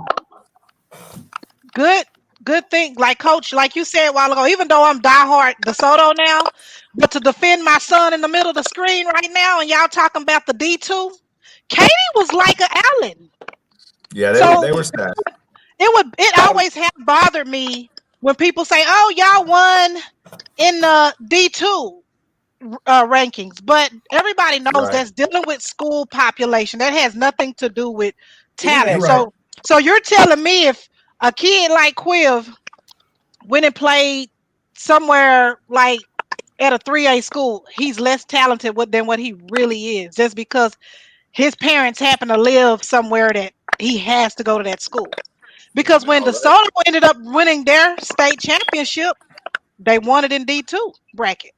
good thing, like Coach, like you said a while ago, even though I'm diehard DeSoto now, but to defend my son in the middle of the screen right now, and y'all talking about the D2, Katy was like an Allen. Yeah, they were sad. It always have bothered me when people say, "Oh, y'all won in the D2 rankings," but everybody knows that's dealing with school population. That has nothing to do with talent. Right. So you're telling me if a kid like Quiv went and played somewhere like at a 3A school, he's less talented than what he really is, just because his parents happen to live somewhere that he has to go to that school. Because when DeSoto ended up winning their state championship, they won it in D2 bracket.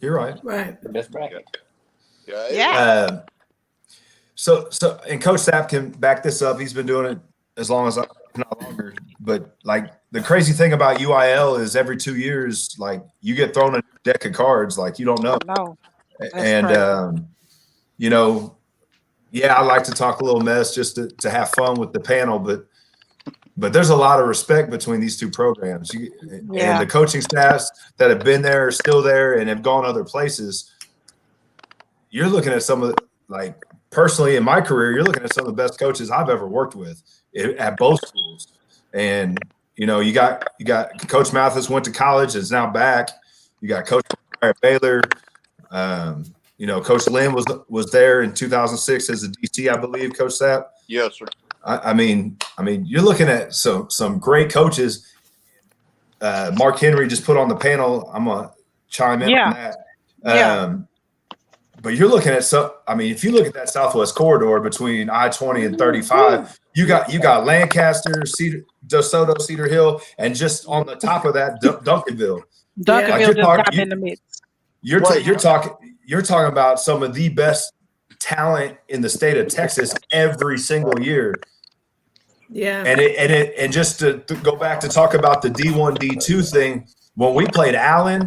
You're right. Right. The best bracket. Yeah. So, and Coach Sapp can back this up. He's been doing it as long as not longer. But like the crazy thing about UIL is every 2 years, like you get thrown a deck of cards, like you don't know. No. And I like to talk a little mess just to have fun with the panel, but there's a lot of respect between these two programs. And the coaching staffs that have been there are still there and have gone other places. You're looking at some of like personally in my career, you're looking at some of the best coaches I've ever worked with at both schools. And you got Coach Mathis went to college, is now back. You got Coach Baylor. Coach Lynn was there in 2006 as a DC, I believe. Coach Sapp. Yes, sir. I mean, you're looking at some great coaches. Mark Henry just put on the panel. I'm gonna chime in on that. But you're looking at if you look at that Southwest corridor between I-20 and 35, you got Lancaster, DeSoto, Cedar Hill, and just on the top of that, Duncanville. Duncanville just got in the mix. You're talking about some of the best talent in the state of Texas every single year. Yeah. And just to go back to talk about the D1, D2 thing, when we played Allen,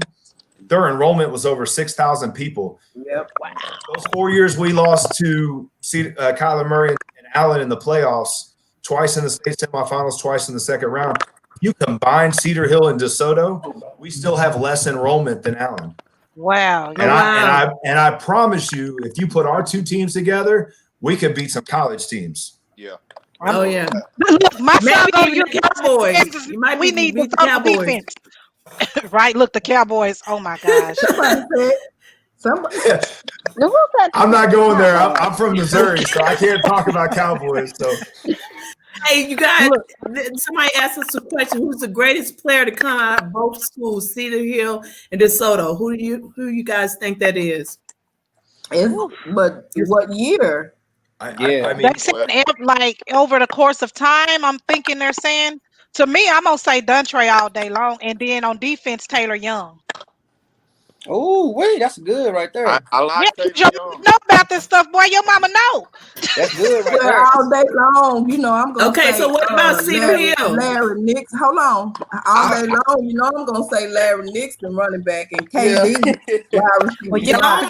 their enrollment was over 6,000 people. Yep. Wow. Those 4 years we lost to Kyler Murray and Allen in the playoffs, twice in the state semifinals, twice in the second round. You combine Cedar Hill and DeSoto, we still have less enrollment than Allen. Wow. And I promise you, if you put our two teams together, we could beat some college teams. Yeah. Oh yeah. Look, my maybe the Cowboys. You might we need beat the Cowboys. defense. Right? Look, the Cowboys. Oh my gosh. Somebody. I'm not going there. I'm from Missouri, so I can't talk about Cowboys. So, hey, you guys, somebody asked us a question. Who's the greatest player to come out of both schools, Cedar Hill and DeSoto? Who you guys think that is? But what year? I mean, they said like over the course of time. I'm thinking they're saying. To me, I'm gonna say Duntre all day long, and then on defense, Taylor Young. Oh, wait, that's good right there. I like You Taylor Young. know about this stuff, boy. Your mama know. That's good right there. All day long, I'm gonna say. Okay, so what about Cedar Hill? Larry Nix. Hold on. All day long, I'm gonna say Larry Nixon running back and KD. Well, Y'all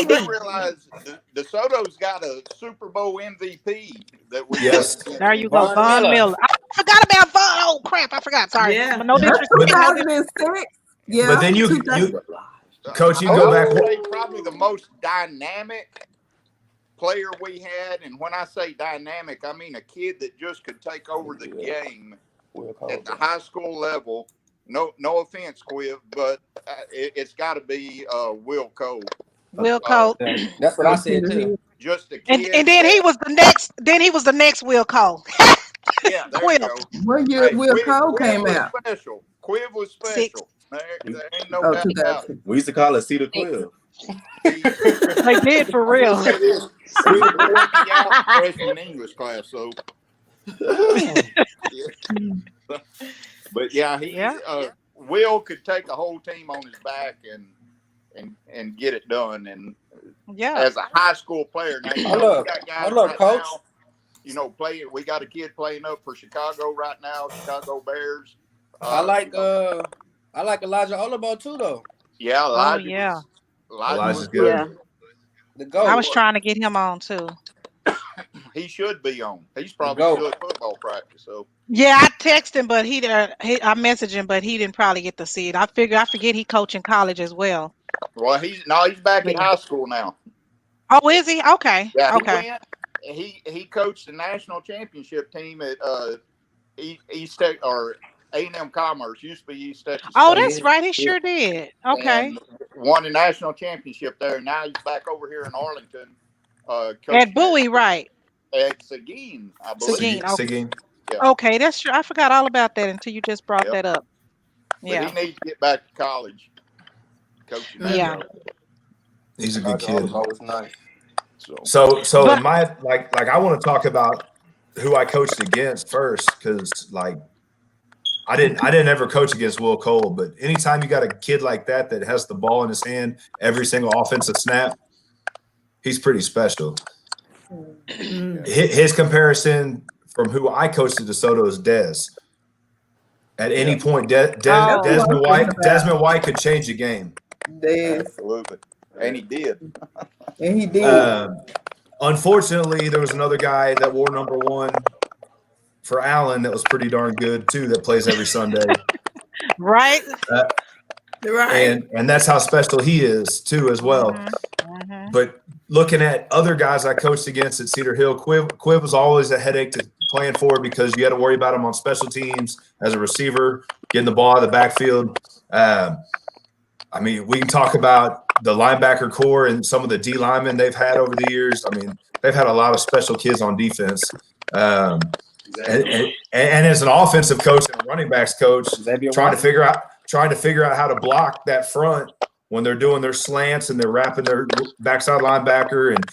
do realize DeSoto's got a Super Bowl MVP that we There you go, Von Miller. I forgot about Von. Oh crap, I forgot. Sorry. Yeah. No disrespect. 2006. Yeah. But then you Coach, you go back. Probably the most dynamic player we had, and when I say dynamic, I mean a kid that just could take over the game at the high school level. No offense, Quiv, but it's got to be Will Cole. Will Cole. That's what I said too. Just a kid. And then he was the next. Then he was the next Will Cole. Yeah, there you go. What year Will Cole came out? Special. Quiv was special. There ain't no doubt about it. We used to call it Cedar Quiv. They did for real. Freshman English class, so. But yeah, Will could take a whole team on his back and get it done. And as a high school player, now we got guys right Coach. Now, we got a kid playing up for Chicago right now, Chicago Bears. I like Elijah Olabo too, though. Yeah, Elijah. Elijah's good. Yeah. The GOAT. I was trying to get him on too. He should be on. He's probably good at football practice. So yeah, I texted him, but I messaged him, but he didn't probably get to see it. I forget he coaching college as well. Well, he's back in high school now. Oh, is he? Okay. Yeah, okay. He coached the national championship team at East Tech or A&M Commerce. Used to be East Texas. Oh, that's right. He sure did. Okay. And won the national championship there. Now he's back over here in Arlington. At Bowie, right? At Seguin, I believe. Seguin. Okay. Seguin. Yeah. Okay, that's true. I forgot all about that until you just brought that up. But Yeah. he needs to get back to college. Coaching. Yeah. He's a good kid. Always nice. So in my like I want to talk about who I coached against first, because I didn't ever coach against Will Cole, but anytime you got a kid like that has the ball in his hand every single offensive snap, he's pretty special. His comparison from who I coached at DeSoto is Dez. At any point, Desmond White could change the game. Absolutely. And he did. Unfortunately, there was another guy that wore number 1 for Allen that was pretty darn good too, that plays every Sunday. Right. Right. And that's how special he is too as well. Mm-hmm. But looking at other guys I coached against at Cedar Hill, Quiv was always a headache to playing for because you had to worry about him on special teams as a receiver, getting the ball out of the backfield. We can talk about the linebacker core and some of the D linemen they've had over the years. I mean, they've had a lot of special kids on defense. And as an offensive coach and a running backs coach, trying to figure out how to block that front when they're doing their slants and they're wrapping their backside linebacker, and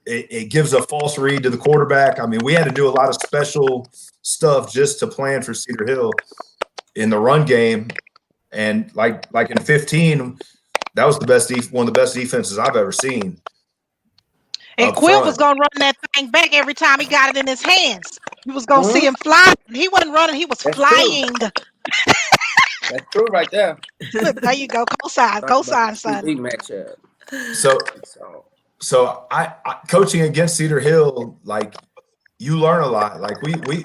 it gives a false read to the quarterback. I mean, we had to do a lot of special stuff just to plan for Cedar Hill in the run game. And like in 15, that was one of the best defenses I've ever seen. And Quill was gonna run that thing back every time he got it in his hands. You was gonna see him fly. He wasn't running; he was flying. That's true, right there. Look, there you go. Co-sign, son. Big matchup. So I coaching against Cedar Hill, like, you learn a lot. Like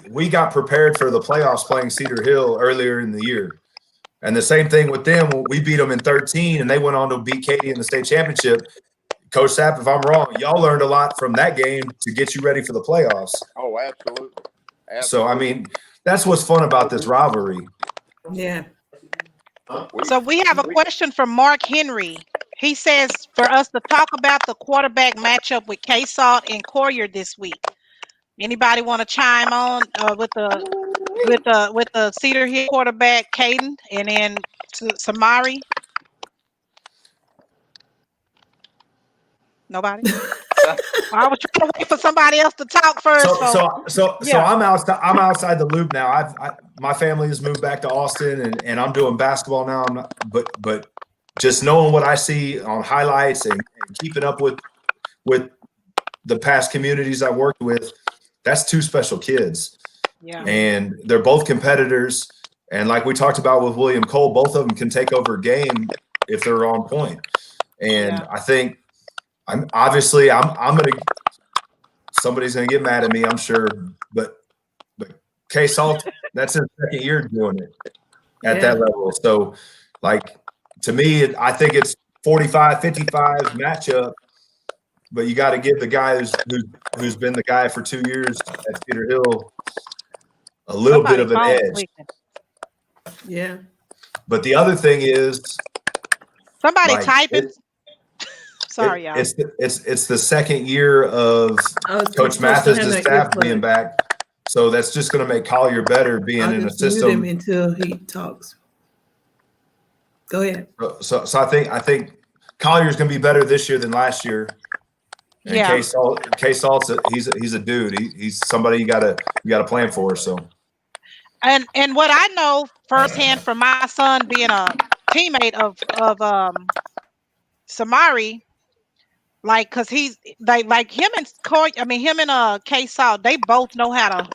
we got prepared for the playoffs playing Cedar Hill earlier in the year. And the same thing with them. We beat them in 13 and they went on to beat Katy in the state championship. Coach Sapp, if I'm wrong, y'all learned a lot from that game to get you ready for the playoffs. Oh, absolutely. So, I mean, that's what's fun about this rivalry. Yeah. So we have a question from Mark Henry. He says for us to talk about the quarterback matchup with K-Salt and Collier this week. Anybody want to chime on with the Cedar Hill quarterback, Caden, and then Samari? Nobody. I was trying to wait for somebody else to talk first. So I'm outside the loop now. My family has moved back to Austin, and I'm doing basketball now. But just knowing what I see on highlights and keeping up with the past communities I worked with, that's two special kids. Yeah. And they're both competitors. And like we talked about with William Cole, both of them can take over a game if they're on point. And I think somebody's gonna get mad at me, I'm sure, but K-Salt, that's his second year doing it at that level. So, like, to me, I think it's 45-55 matchup, but you got to give the guy who's been the guy for 2 years at Cedar Hill a little bit of an edge. Yeah. But the other thing is, somebody typing. Sorry, y'all. It's the second year of Coach Mathis' staff being back, so that's just going to make Collier better being in a system. Mute him until he talks. Go ahead. So I think Collier's going to be better this year than last year. And K-Salt's he's a dude. He's somebody you gotta plan for. So. And what I know firsthand from my son being a teammate of Samari. Like, cause he's like him and K-Salt, they both know how to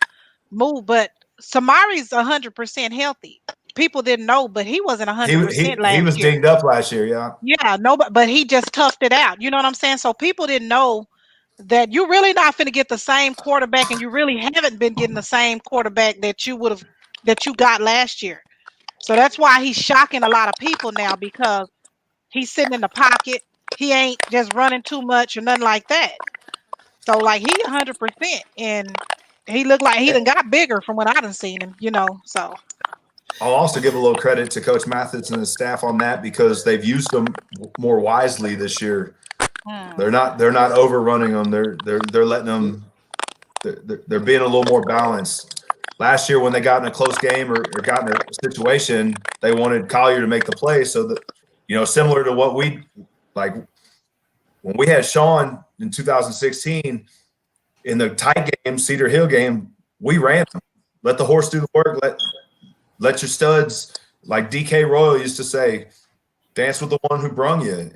move, but Samari's 100% healthy. People didn't know, but he wasn't 100% last year. He was dinged up last year, yeah. Yeah, no, but he just toughed it out. You know what I'm saying? So people didn't know that you're really not going to get the same quarterback, and you really haven't been getting the same quarterback that you got last year. So that's why he's shocking a lot of people now, because he's sitting in the pocket. He ain't just running too much or nothing like that. So, like, he 100%, and he looked like he done got bigger from what I done seen him, so. I'll also give a little credit to Coach Mathis and his staff on that, because they've used them more wisely this year. They're not overrunning them. They're letting them. They're being a little more balanced. Last year, when they got in a close game or got in a situation, they wanted Collier to make the play, so that similar to what we like when we had Sean in 2016 in the tight game, Cedar Hill game. We ran them. Let the horse do the work. Let your studs, like DK Royal used to say, dance with the one who brung you.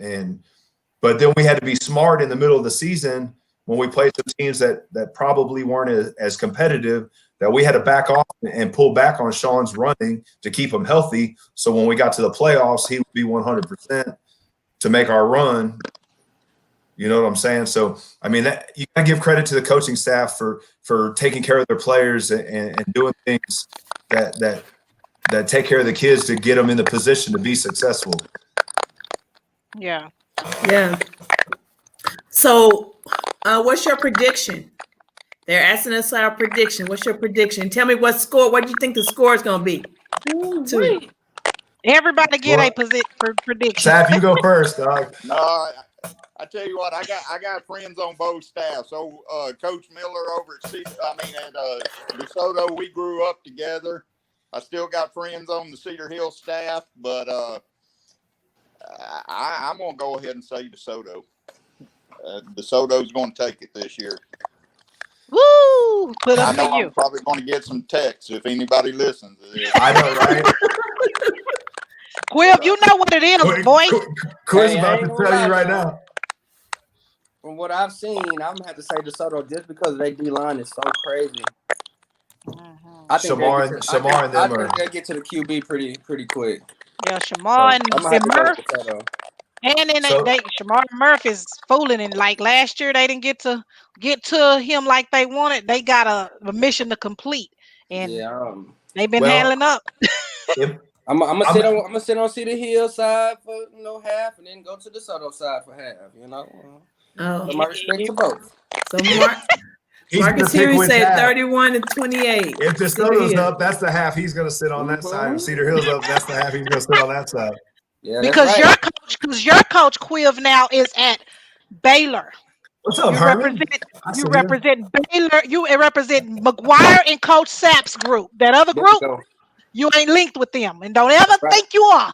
But then we had to be smart in the middle of the season when we played some teams that probably weren't as competitive, that we had to back off and pull back on Sean's running to keep him healthy. So when we got to the playoffs, he would be 100% to make our run. You know what I'm saying? So, I mean, you got to give credit to the coaching staff for taking care of their players and doing things that take care of the kids to get them in the position to be successful. Yeah. Yeah. So, what's your prediction? They're asking us our prediction. What's your prediction? Tell me what do you think the score is going to be? Everybody get Well, a prediction. Sap, you go first, dog. I tell you what, I got friends on both staffs. So Coach Miller over at DeSoto, we grew up together. I still got friends on the Cedar Hill staff, but I'm gonna go ahead and say DeSoto. DeSoto's gonna take it this year. Woo! Put I up know for you. I'm probably gonna get some texts if anybody listens to this. I know, right? Quill, you know what it is, boy. Quill's Hey, I about ain't to gonna tell lie, you right though. now. From what I've seen, I'm gonna have to say DeSoto just because their D line is so crazy. I think Shamar and them are. they'll get to the QB pretty quick. Yeah, Shamar and Murph. And then Shamar and Murph is fooling, and like last year they didn't get to him like they wanted. They got a mission to complete, and they've been handling up. I'm gonna sit on Cedar Hill side for half, and then go to the DeSoto side for half. So my respect to both. So Marcus Henry said 31-28. If DeSoto's up, that's the half he's going to sit on that side. If Cedar Hill's up, that's the half he's going to sit on that side. Yeah, because your coach Quiv now is at Baylor. What's up, you Herman? You represent Baylor. You represent McGuire and Coach Sapp's group. That other group, you ain't linked with them, and don't ever think you are.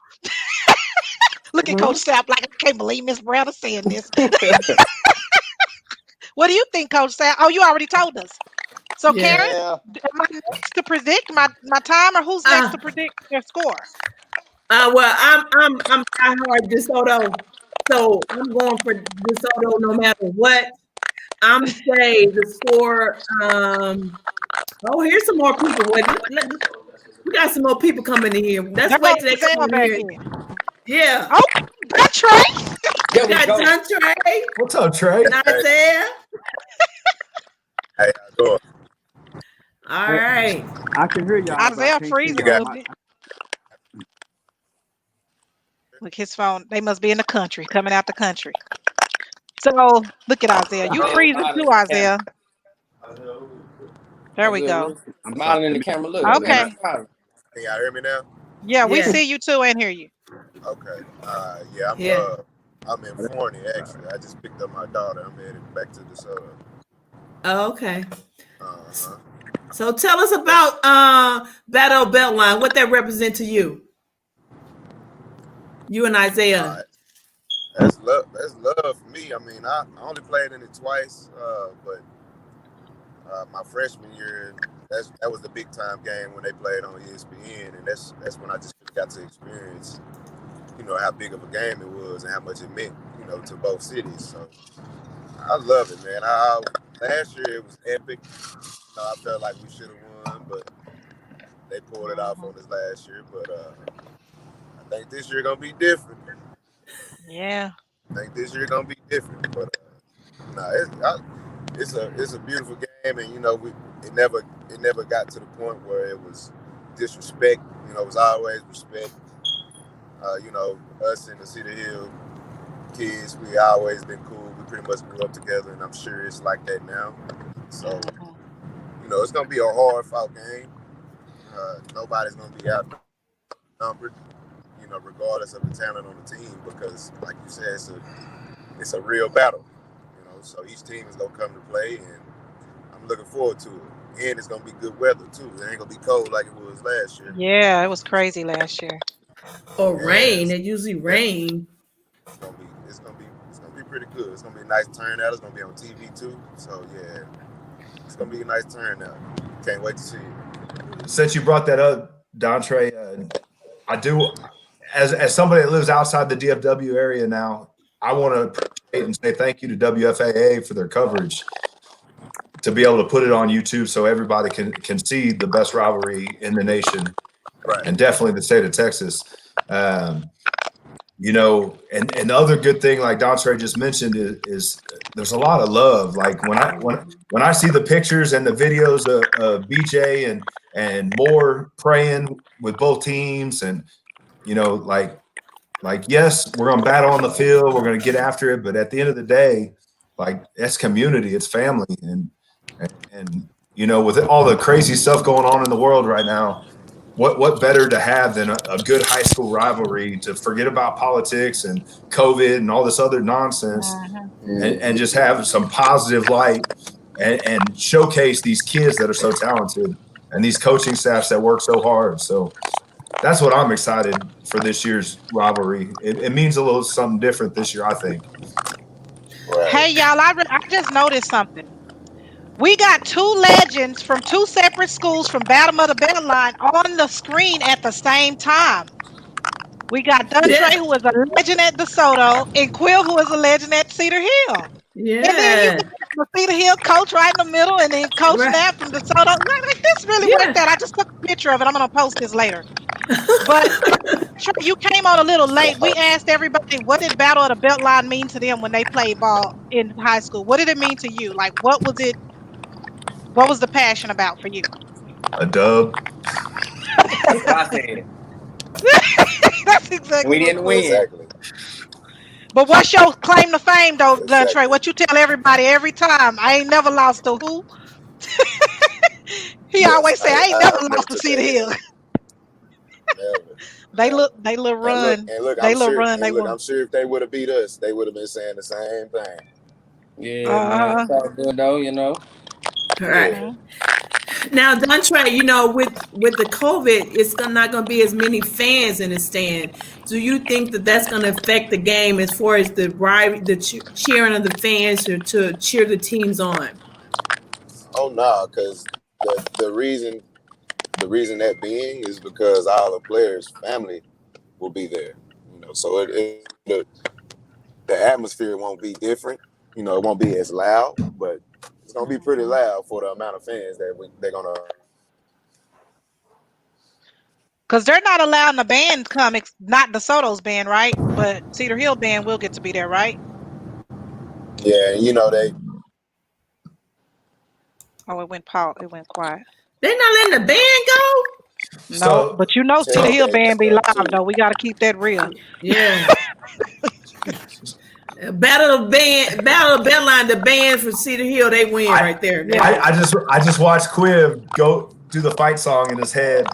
Look at Coach Sapp like, I can't believe Miss Brown is saying this. What do you think, Coach Sapp? Oh, you already told us. So, Karen, am I next to predict my time, or who's next to predict their score? Well, I'm diehard DeSoto, so I'm going for DeSoto no matter what. I'm saying the score. Oh, here's some more people. Wait, we got some more people coming in here. Let's wait till they come in here. Yeah. Oh, got Trey. We got John Trey. What's up, Trey? Isaiah. Hey, how you doing? All right. I can hear y'all. Isaiah freezing a little bit. Look, his phone. They must be in the country, coming out the country. So look at Isaiah. You freezing too, Isaiah. There we go. I'm smiling in the camera. Look. Okay. Can y'all hear me now? Yeah, we see you too and hear you. Okay. I'm in Florida actually. I just picked up my daughter. I'm headed back to DeSoto. Oh, okay. So tell us about Battle of Beltline. What that represent to you? You and Isaiah. That's love. That's love for me. I mean, I only played in it twice, but my freshman year, that was the big time game when they played on ESPN, and that's when I just got to experience, how big of a game it was and how much it meant, to both cities. So I love it, man. Last year it was epic. I felt like we should have won, but they pulled it off on us last year. But I think this year gonna be different. Yeah. I think this year gonna be different. But it's a beautiful game, and it never got to the point where it was disrespect. It was always respect. Us in the Cedar Hill kids, we always been cool. We pretty much grew up together, and I'm sure it's like that now. So, it's gonna be a hard fought game. Nobody's gonna be outnumbered, regardless of the talent on the team, because, like you said, it's a real battle. So each team is gonna come to play, and I'm looking forward to it. And it's gonna be good weather too. It ain't gonna be cold like it was last year. Yeah, it was crazy last year. Or rain. It usually rain. It's gonna be pretty good. It's gonna be a nice turnout. It's gonna be on TV too. So yeah, it's gonna be a nice turnout. Can't wait to see it. Since you brought that up, Dontre, I do, as somebody that lives outside the DFW area now, I want to appreciate and say thank you to WFAA for their coverage, to be able to put it on YouTube so everybody can see the best rivalry in the nation, and definitely the state of Texas. And the other good thing, like Dontre just mentioned, is there's a lot of love. Like when I see the pictures and the videos of BJ and Moore praying with both teams, and like yes, we're gonna battle on the field, we're gonna get after it, but at the end of the day, like, it's community, it's family, and with all the crazy stuff going on in the world right now, what better to have than a good high school rivalry to forget about politics and COVID and all this other nonsense and just have some positive light and showcase these kids that are so talented and these coaching staffs that work so hard. So that's what I'm excited for this year's rivalry. It means a little something different this year, I think. Hey, y'all, I just noticed something. We got two legends from two separate schools from Battle of the Beltline on the screen at the same time. We got Duntre, who is a legend at DeSoto, and Quill, who is a legend at Cedar Hill. And then you Yeah. got the Cedar Hill coach right in the middle, and then Coach Knapp from DeSoto. Like, this really worked out. I just took a picture of it. I'm going to post this later. But Trey, you came on a little late. We asked everybody, what did Battle of the Beltline mean to them when they played ball in high school? What did it mean to you? Like, what was it? What was the passion about for you? A dub. That's what I said. That's exactly We didn't win. Exactly. But what's your claim to fame, though, Trey? What you tell everybody every time? I ain't never lost to who? He always say, I ain't never lost to Cedar Hill. They look run. They look run. They won. I'm sure if they would have beat us, they would have been saying the same thing. Yeah, man. It's all good though, you know. All right. Now, Dontre, you know, with the COVID, it's not going to be as many fans in the stand. Do you think that that's going to affect the game as far as the cheering of the fans to cheer the teams on? Oh no, because the reason that being is because all the players' family will be there. You know, so the atmosphere won't be different. You know, it won't be as loud, but it's gonna be pretty loud for the amount of fans that they're gonna. Because they're not allowing the band come, not DeSoto's band, right? But Cedar Hill band will get to be there, right? Yeah, you know they. Oh, it went quiet. They're not letting the band go. No, but you know Cedar Hill band be live though. We got to keep that real. Yeah. Battle of Beltline, the band from Cedar Hill, they win right there. I just watched Quiv go do the fight song in his head.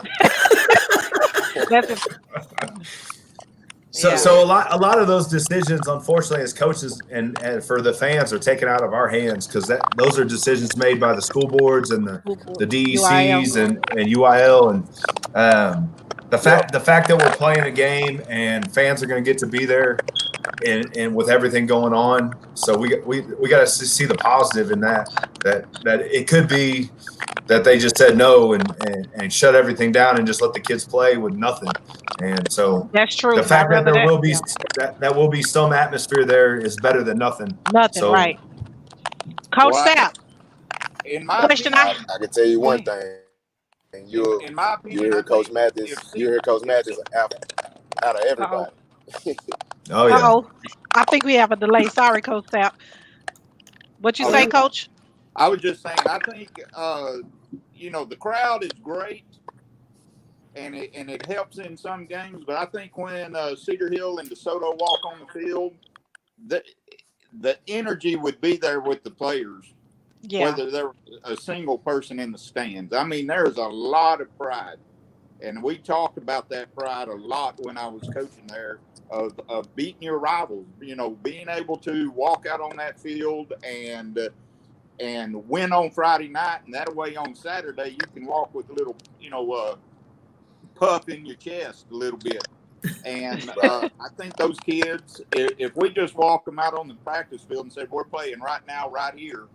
So a lot of those decisions, unfortunately, as coaches and for the fans, are taken out of our hands because those are decisions made by the school boards and the DECs and UIL and the fact that we're playing a game and fans are going to get to be there and with everything going on. So we got to see the positive in that it could be that they just said no and shut everything down and just let the kids play with nothing. And so that's true. The fact that there will be that will be some atmosphere there is better than nothing. Nothing, right? Coach Sapp. In my opinion, I can tell you one thing. And you hear Coach Mathis. You hear Coach Mathis out of everybody. Oh yeah. I think we have a delay. Sorry, Coach Sapp. What you say, Coach? I was just saying. I think the crowd is great, and it helps in some games. But I think when Cedar Hill and DeSoto walk on the field, the energy would be there with the players, whether they're a single person in the stands. I mean, there's a lot of pride, and we talked about that pride a lot when I was coaching there. Of beating your rivals, being able to walk out on that field and win on Friday night, and that way on Saturday you can walk with a little, puff in your chest a little bit. And I think those kids, if we just walk them out on the practice field and say we're playing right now, right here,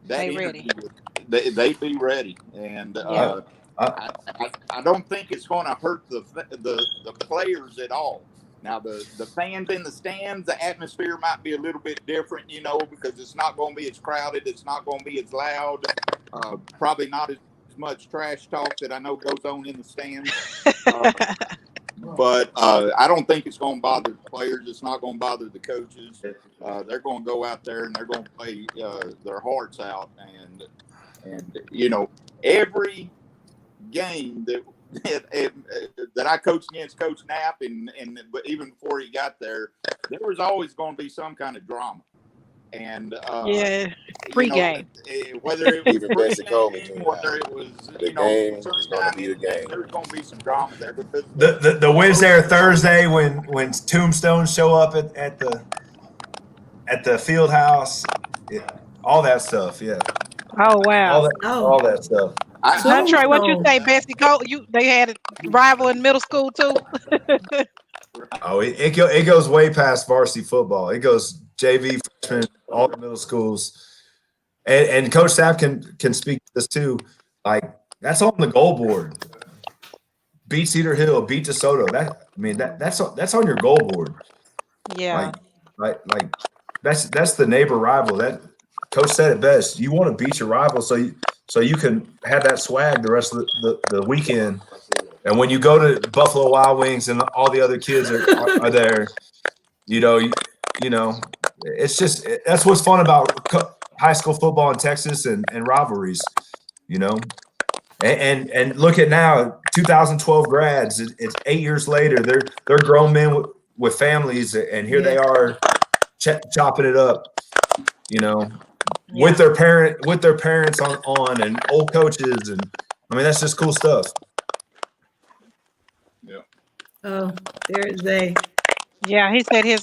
they'd be ready. And I don't think it's going to hurt the players at all. Now, the fans in the stands, the atmosphere might be a little bit different, because it's not going to be as crowded. It's not going to be as loud. Probably not as much trash talk that I know goes on in the stands. But I don't think it's going to bother the players. It's not going to bother the coaches. They're going to go out there and they're going to play their hearts out. And every game that I coached against Coach Knapp, but even before he got there was always going to be some kind of drama. And Yeah, you know, pregame. whether it was Even Bessie told me to. pregame, whether it was The game is going to be the game. there's going to be some drama there because The Wednesday or Thursday when tombstones show up at the field house, all that stuff. Yeah, Oh wow. all that stuff. Now, Trey, what you say, Bessie? They had a rival in middle school too. Oh, it goes way past varsity football. It goes JV, freshman, all the middle schools, and Coach Sapp can speak to this too. Like that's on the goal board. Beat Cedar Hill, beat DeSoto. That's on your goal board. Yeah. Like that's the neighbor rival. That Coach said it best. You want to beat your rival so you can have that swag the rest of the weekend. And when you go to Buffalo Wild Wings and all the other kids are there, you know, it's just that's what's fun about high school football in Texas and rivalries, you know. And look at now, 2012 grads. It's 8 years later. They're grown men with families, and here they are chopping it up, you know, with their parents on and old coaches, and I mean that's just cool stuff. Oh, there's Zay. Yeah, he said his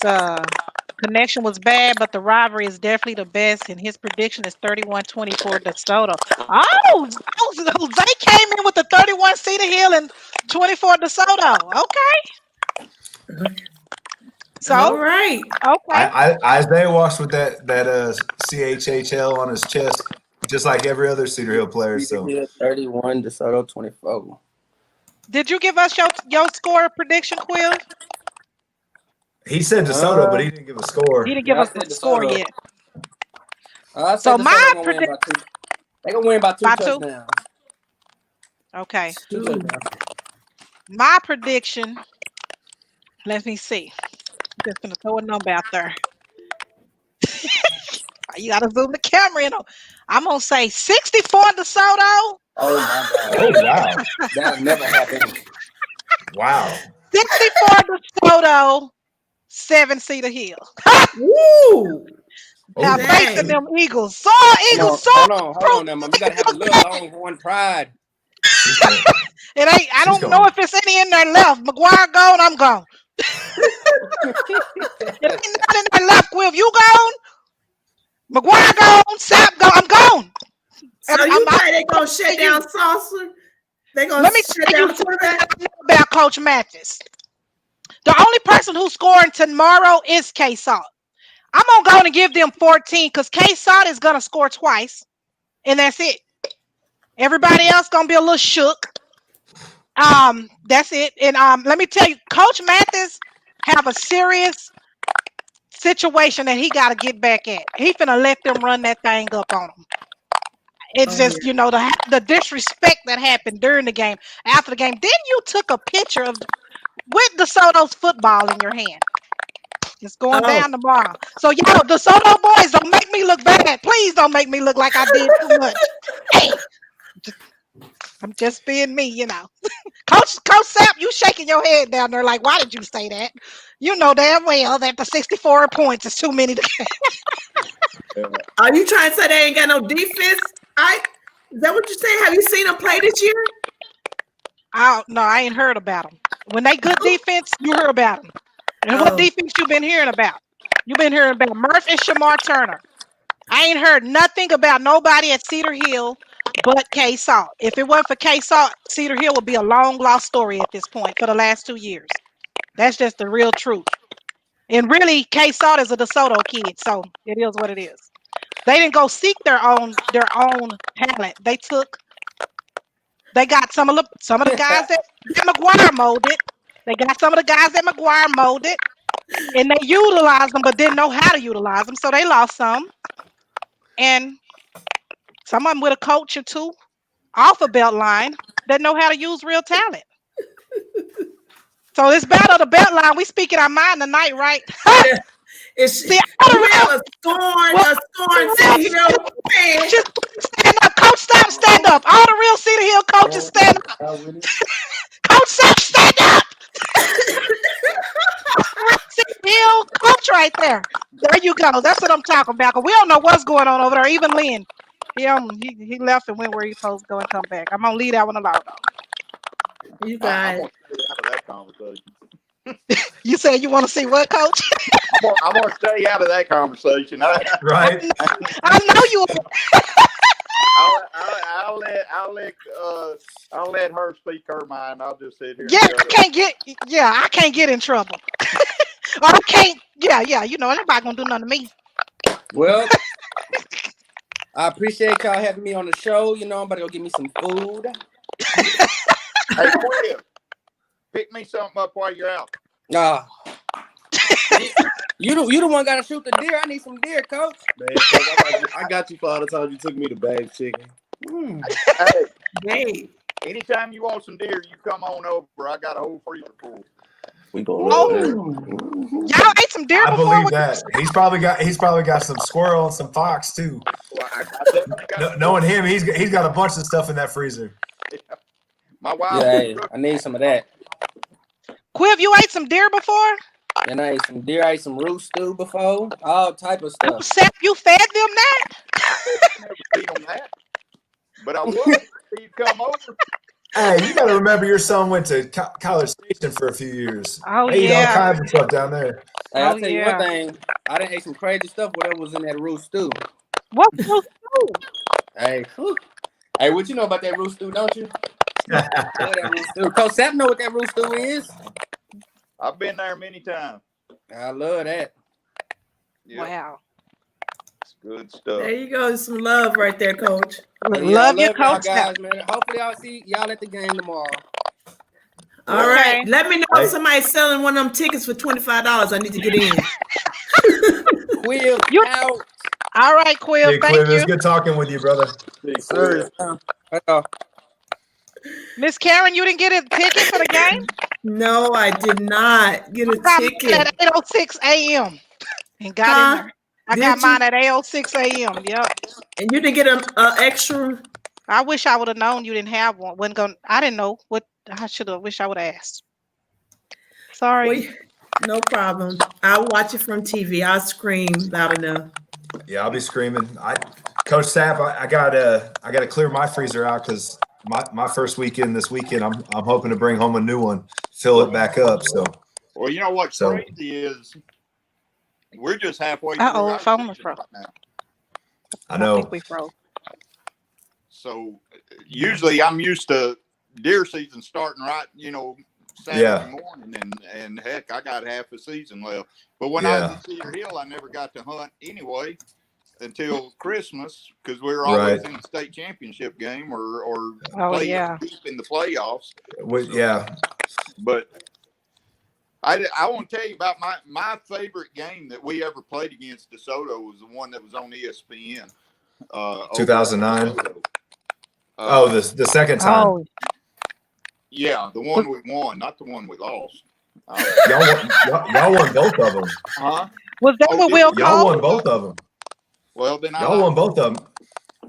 connection was bad, but the rivalry is definitely the best, and his prediction is 31-24 DeSoto. Oh, Zay came in with the 31 Cedar Hill and 24 DeSoto. Okay. So all right. Okay. Isaiah walks with that CHHL on his chest, just like every other Cedar Hill player. So 31, DeSoto 24. Did you give us your score prediction, Quill? He said DeSoto, but he didn't give a score. He didn't give us the score yet. So my prediction, they're gonna win by two touchdowns. Okay. My prediction. Let me see. I'm just gonna throw a number out there. You gotta zoom the camera in. I'm gonna say 64 DeSoto. Oh my God! Oh wow! That never happened. Wow. 64 DeSoto, 7 Cedar Hill. Woo! Now facing them Eagles. Eagles. Hold on now, man. You gotta have a little Longhorn pride. I don't know if it's any in there left. McGuire gone, I'm gone. If ain't nothing in there left, Quill, you gone? McGuire gone, Sapp gone, I'm gone. So you think they're gonna shut down Saucer? They're gonna shut down quarterback? About Coach Mathis. The only person who's scoring tomorrow is K-Salt. I'm gonna go and give them 14 because K-Salt is gonna score twice, and that's it. Everybody else gonna be a little shook. That's it. And let me tell you, Coach Mathis have a serious situation that he got to get back at. He finna let them run that thing up on him. It's just, you know, the disrespect that happened during the game, after the game. Then you took a picture with DeSoto's football in your hand. It's going down tomorrow. So, y'all, DeSoto boys, don't make me look bad. Please don't make me look like I did too much. Hey, I'm just being me, you know. Coach Sapp, you shaking your head down there like, why did you say that? You know damn well that the 64 points is too many to get. Are you trying to say they ain't got no defense? Is that what you're saying? Have you seen them play this year? No, I ain't heard about them. When they good defense, you heard about them. And what defense you been hearing about? You've been hearing about Murph and Shamar Turner. I ain't heard nothing about nobody at Cedar Hill but K-Salt. If it wasn't for K-Salt, Cedar Hill would be a long lost story at this point for the last 2 years. That's just the real truth. And really, K-Salt is a DeSoto kid, so it is what it is. They didn't go seek their own talent. They got some of the guys that McGuire molded. They got some of the guys that McGuire molded, and they utilized them, but didn't know how to utilize them, so they lost some. And some of them with a coach or two off a Beltline that know how to use real talent. So this Battle of the Beltline, we speaking our mind tonight, right? See, a scorn Cedar Hill fan. Just stand up, Coach Sapp, stand up. All the real Cedar Hill coaches stand up. Coach Sapp, stand up. Cedar Hill coach right there. There There you go. That's what I'm talking about. 'Cause we don't know what's going on over there. Even Lynn, he left and went where he's supposed to go and come back. I'm gonna leave that one alone. You I'm guys. gonna stay out of that conversation. You said you want to see what, Coach? I'm gonna stay out of that conversation. Right. I know you. I'll let her speak her mind. I'll just sit here. Yeah, I can't get in trouble. Or I can't. Yeah. You know, anybody gonna do nothing to me. Well, I appreciate y'all having me on the show. You know, I'm about to go get me some food. Hey, Quill, pick me something up while you're out. You the one got to shoot the deer. I need some deer, Coach. Man, I got you for all the time you took me to bag chicken. Hey, anytime you want some deer, you come on over. I got a whole freezer full. We gonna love that. Y'all ate some deer I before? believe that. He's probably got some squirrel and some fox too. Knowing him, he's got a bunch of stuff in that freezer. My wife. Yeah, hey, I need some of that. Quiv, you ate some deer before? And I ate some deer. I ate some root stew before. All type of stuff. You fed them that? Never feed them that. But I would. He'd come over. Hey, you got to remember your son went to College Station for a few years. Oh, they eat all yeah. kinds of stuff down there. Hey, I'll tell you one thing. I done ate some crazy stuff. Whatever was in that root stew. What root stew? Hey, hey, what you know about that root stew, don't you? That root stew. Coach Sapp know what that root stew is. I've been there many times. I love that. Yep. Wow. It's good stuff. There you go. Some love right there, Coach. Love your y'all coach, guys, man. Hopefully, I'll see y'all at the game tomorrow. All right. Let me know if somebody's selling one of them tickets for $25. I need to get in. Quill out. All right, Quill. Hey, Thank Quill, you. it's good talking with you, brother. Sir. Miss Karen, you didn't get a ticket for the game? No, I did not get a ticket. At 8:06 a.m. and got in there. I got mine at 8:06 a.m. Yep. And you didn't get an extra? I wish I would have known you didn't have one. I didn't know what I should have. Wish I would have asked. Sorry. Well, no problem. I'll watch it from TV. I'll scream loud enough. Yeah, I'll be screaming. Coach Sapp, I gotta clear my freezer out because my first weekend this weekend, I'm hoping to bring home a new one, fill it back up. So. Well, you know what's crazy is we're just halfway through our phone season right now. I know. I think we froze. So usually I'm used to deer season starting right, Saturday morning, and heck, I got half a season left. But when I was at Cedar Hill, I never got to hunt anyway until Christmas because we were always in the state championship game or deep in the playoffs. But I want to tell you about my favorite game that we ever played against DeSoto was the one that was on ESPN. 2009. The second time. Oh. Yeah, the one we won, not the one we lost. Y'all won both of them. Huh? Was that what Will called? Y'all won both of them. Well, then y'all won both of them.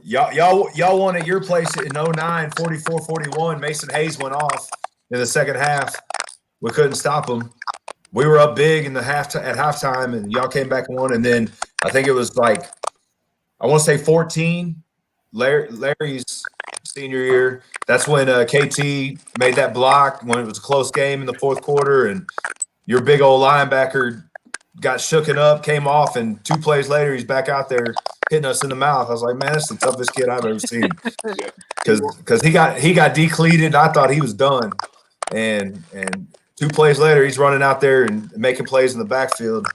Y'all won at your place in 09, 44-41. Mason Hayes went off in the second half. We couldn't stop them. We were up big in the at halftime, and y'all came back and won. And then I think it was like, I want to say 14. Larry's senior year. That's when KT made that block when it was a close game in the fourth quarter, and your big old linebacker got shooken up, came off, and 2 plays later he's back out there hitting us in the mouth. I was like, man, that's the toughest kid I've ever seen. Because he got decleated. I thought he was done, and 2 plays later he's running out there and making plays in the backfield.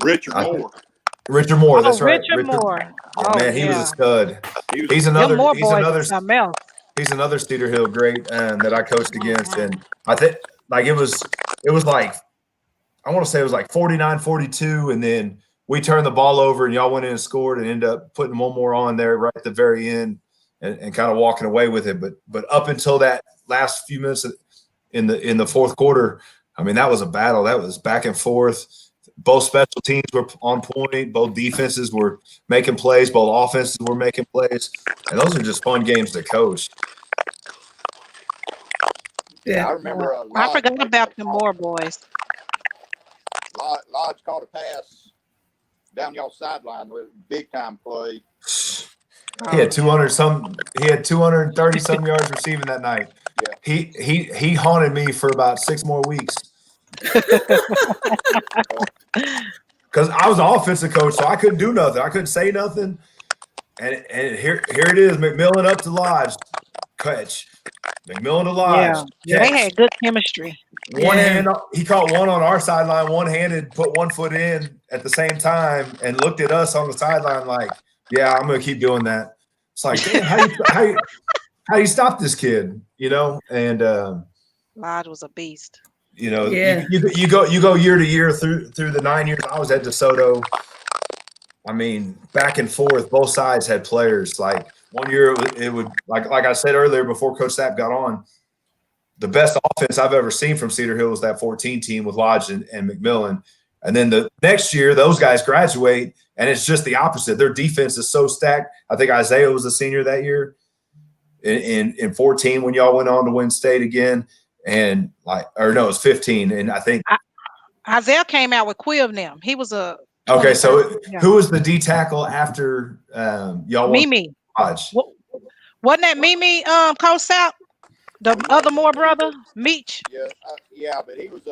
Richard Moore. Richard Moore, that's right. Richard Moore. Man, he was a stud. He's another Cedar Hill great that I coached against, and I think like it was like I want to say it was like 49-42, and then we turned the ball over and y'all went in and scored and ended up putting one more on there right at the very end and kind of walking away with it. But up until that last few minutes in the fourth quarter, I mean that was a battle. That was back and forth. Both special teams were on point. Both defenses were making plays. Both offenses were making plays. And those are just fun games to coach. Yeah, I remember. I forgot about the Moore boys. Lodge caught a pass down y'all sideline with big time play. He had 200 some. He had 230 some yards receiving that night. Yeah. He haunted me for about 6 more weeks. Because I was an offensive coach, so I couldn't do nothing. I couldn't say nothing. And here it is, McMillan up to Lodge, catch. McMillan to Lodge, Yeah, they had good chemistry. One hand, he caught one on our sideline, one-handed, put 1 foot in at the same time, and looked at us on the sideline like, "Yeah, I'm gonna keep doing that." It's like, damn, how you stop this kid? You know, and Lodge was a beast. you know, you go year to year through the 9 years I was at DeSoto. I mean, back and forth, both sides had players. Like one year, it would like I said earlier before Coach Sapp got on, the best offense I've ever seen from Cedar Hill was that 14 team with Lodge and McMillan. And then the next year, those guys graduate, and it's just the opposite. Their defense is so stacked. I think Isaiah was a senior that year in 14 when y'all went on to win state again. And it was 15. And I think Isaiah came out with Quill them. He was a okay. So who was the D tackle after y'all? Mimi. Lodge? Wasn't that Mimi? Coach Sapp, the other Moore brother, Meach. Yeah, but he was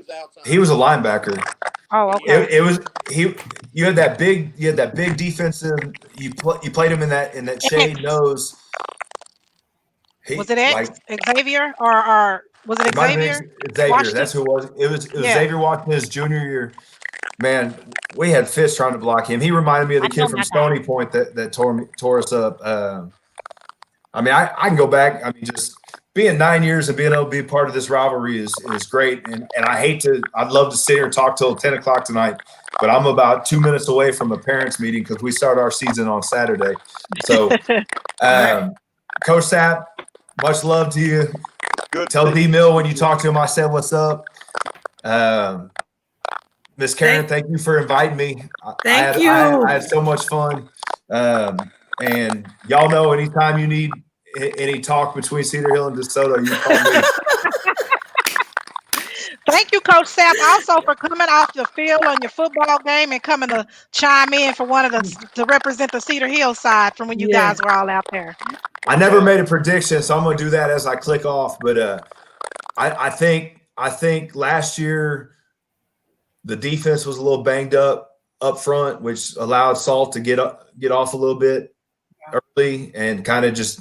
outside. He was a linebacker. Oh, okay. It was he. You had that big defensive. You played him in that shade nose. Was it Xavier or was it Xavier? Xavier, Washington? that's who it was. It was Xavier Washington his junior year. Man, we had fists trying to block him. He reminded me of the kid from Stony Point that tore us up. I mean, I can go back. I mean, just being 9 years and being able to be a part of this rivalry is great. And I'd love to sit here and talk till 10 o'clock tonight, but I'm about 2 minutes away from a parents meeting because we start our season on Saturday. So, Coach Sapp, much love to you. Good. Tell D Mill when you talk to him, I said what's up. Miss Karen, thank you for inviting me. Thank you. I had so much fun. And y'all know anytime you need any talk between Cedar Hill and DeSoto, you call me. Thank you, Coach Sapp, also for coming off the field on your football game and coming to chime in for to represent the Cedar Hill side from when you guys were all out there. I never made a prediction, so I'm going to do that as I click off. But I think last year the defense was a little banged up front, which allowed Salt to get off a little bit early and kind of just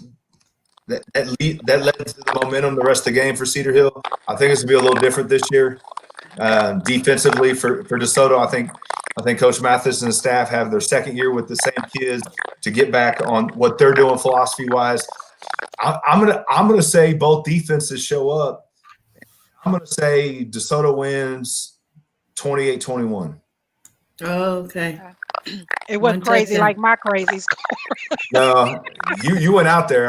that led to the momentum the rest of the game for Cedar Hill. I think it's going to be a little different this year. Defensively for DeSoto, I think Coach Mathis and the staff have their second year with the same kids to get back on what they're doing philosophy-wise. I'm gonna say both defenses show up. I'm gonna say DeSoto wins 28-21. Oh, okay. It wasn't crazy like my crazy score. No, you went out there.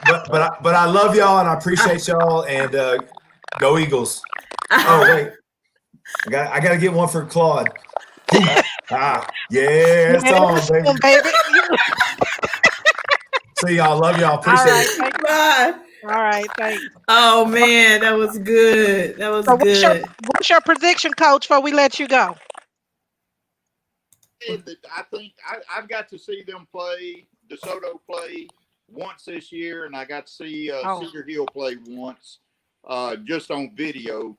But I love y'all and I appreciate y'all and go Eagles. Oh wait, I got to get one for Claude. Yeah, it's on, baby. See y'all, love y'all, appreciate it. Bye. All right, thanks. Oh man, that was good. That was good. What's your prediction, Coach, before we let you go? I think I've got to see them play, DeSoto play once this year, and I got to see Cedar Hill play once, just on video.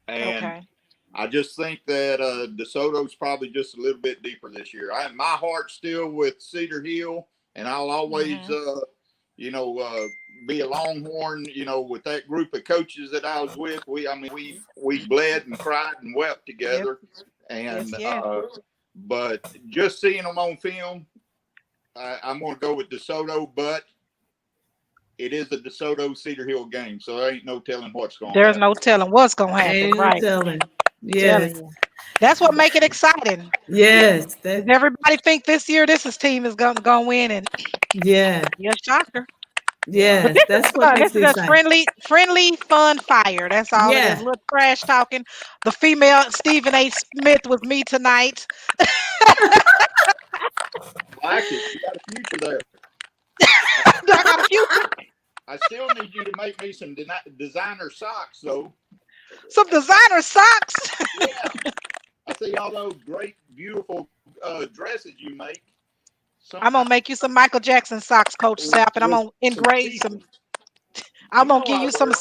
And I just think that DeSoto's probably just a little bit deeper this year. My heart's still with Cedar Hill, and I'll always, be a Longhorn. With that group of coaches that I was with, we bled and cried and wept together, and but just seeing them on film, I'm going to go with DeSoto, but it is a DeSoto Cedar Hill game, so there ain't no telling what's going to happen. There's no telling what's going to happen, right? Telling. Yes. That's what make it exciting. Yes. Everybody think this year this team is going to win, and you're a shocker. Yes, that's what this is just friendly, fun fire. That's all. It is. A little trash talking. The female Stephen A. Smith with me tonight. Like it. You got a future there. I got a future. I still need you to make me some designer socks, though. Some designer socks? Yeah. see all those great, beautiful dresses you make. I'm gonna make you some Michael Jackson socks, Coach Sapp, and I'm gonna engrave some. I'm gonna give you some.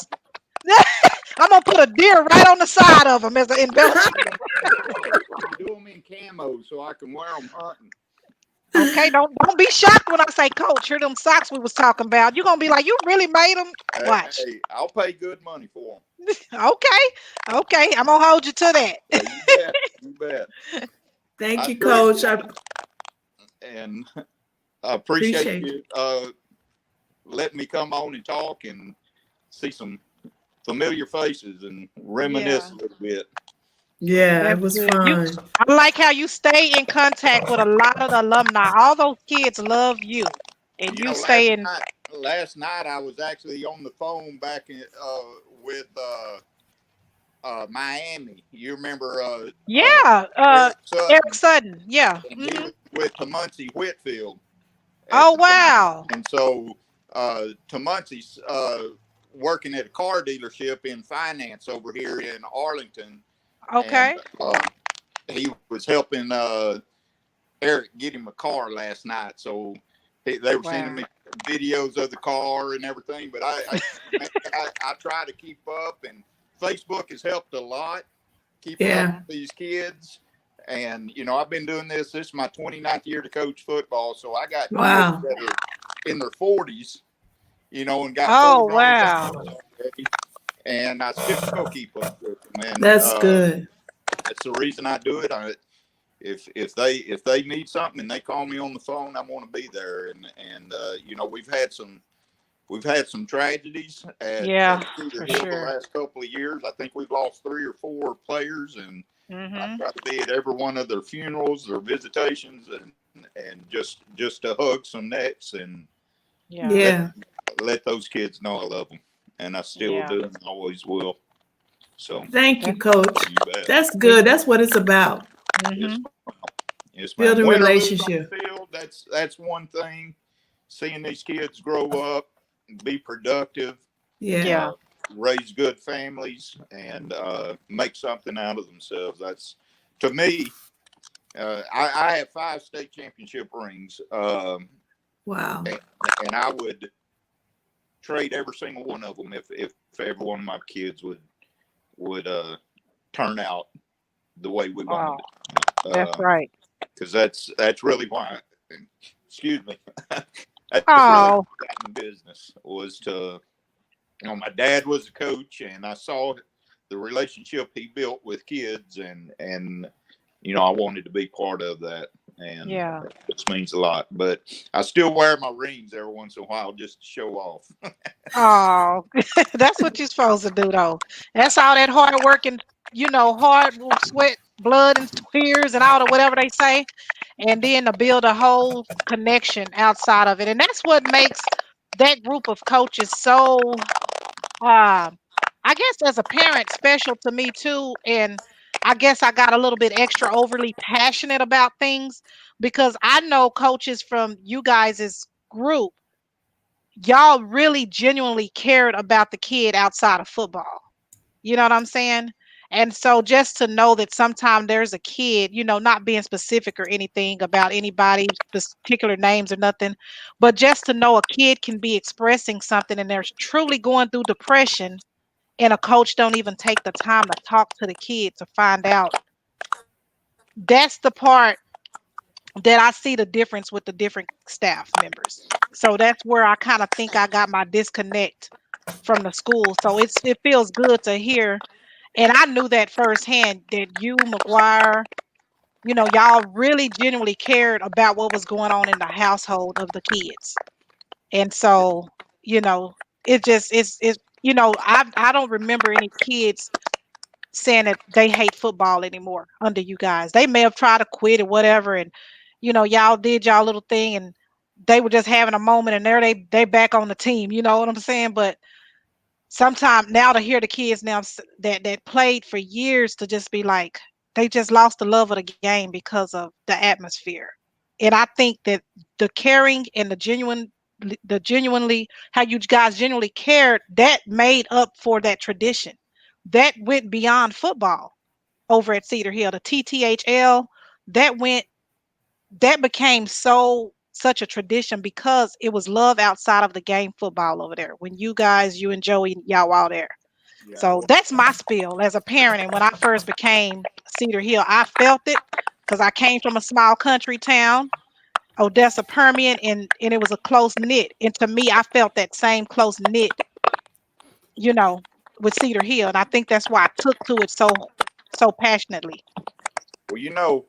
I'm gonna put a deer right on the side of them as an embellishment. Do them in camo so I can wear them hunting. Okay, don't be shocked when I say, Coach, here them socks we was talking about. You're gonna be like, you really made them? Watch. Hey, I'll pay good money for them. Okay, I'm gonna hold you to that. Yeah, you bet. Thank you, Coach. And I appreciate you letting me come on and talk and see some familiar faces and reminisce a little bit. Yeah, it was fun. I like how you stay in contact with a lot of the alumni. All those kids love you, and you stay in. Last night I was actually on the phone back with Miami. You remember? Eric Sutton. Yeah. And he was with Tamuncy Whitfield. Oh wow! And so Tamuncey's working at a car dealership in finance over here in Arlington. Okay. And, he was helping Eric get him a car last night, so they were sending me videos of the car and everything. But I try to keep up, and Facebook has helped a lot. Keeping up with these kids, and I've been doing this. This is my 29th year to coach football, so I got kids that are in their 40s, and got already, and I still keep up with them. And, that's good. That's the reason I do it. If they need something and they call me on the phone, I want to be there. And we've had some tragedies at Cedar Hill the last couple of years. I think we've lost 3 or 4 players, and I try to be at every one of their funerals, their visitations, and just to hug some necks and let those kids know I love them, and I still do and always will. So thank you, Coach. That's good. That's what it's about. Yes, building a relationship. Field, that's one thing. Seeing these kids grow up, be productive, raise good families, and make something out of themselves. That's, to me, I have 5 state championship rings. Wow. And I would trade every single one of them if every one of my kids would turn out the way we wanted it. That's right. Because that's really why. Excuse me. That's really what got in the business was to. My dad was a coach, and I saw the relationship he built with kids, and I wanted to be part of that, and this means a lot. But I still wear my rings every once in a while just to show off. Oh, that's what you're supposed to do, though. That's all that hard work and hard sweat, blood, and tears, and all the whatever they say, and then to build a whole connection outside of it, and that's what makes that group of coaches so. I guess as a parent, special to me too, and I guess I got a little bit extra overly passionate about things because I know coaches from you guys' group, y'all really genuinely cared about the kid outside of football. You know what I'm saying? And so just to know that sometimes there's a kid, not being specific or anything about anybody's particular names or nothing, but just to know a kid can be expressing something and they're truly going through depression, and a coach don't even take the time to talk to the kid to find out. That's the part that I see the difference with the different staff members. So that's where I kind of think I got my disconnect from the school. So it feels good to hear. And I knew that firsthand that you, McGuire, y'all really genuinely cared about what was going on in the household of the kids. And so, it just it's I don't remember any kids saying that they hate football anymore under you guys. They may have tried to quit or whatever, and y'all did y'all little thing, and they were just having a moment, and there they back on the team. You know what I'm saying? But sometimes now to hear the kids now that played for years to just be like they just lost the love of the game because of the atmosphere. And I think that the caring and the genuinely how you guys genuinely cared, that made up for that tradition that went beyond football. over at Cedar Hill. The TTHL that became such a tradition because it was love outside of the game football over there. When you and Joey, y'all all there. Yeah. So that's my spiel as a parent. And when I first became Cedar Hill, I felt it because I came from a small country town, Odessa Permian, and it was a close knit. And to me, I felt that same close knit, you know, with Cedar Hill. And I think that's why I took to it so passionately. Well,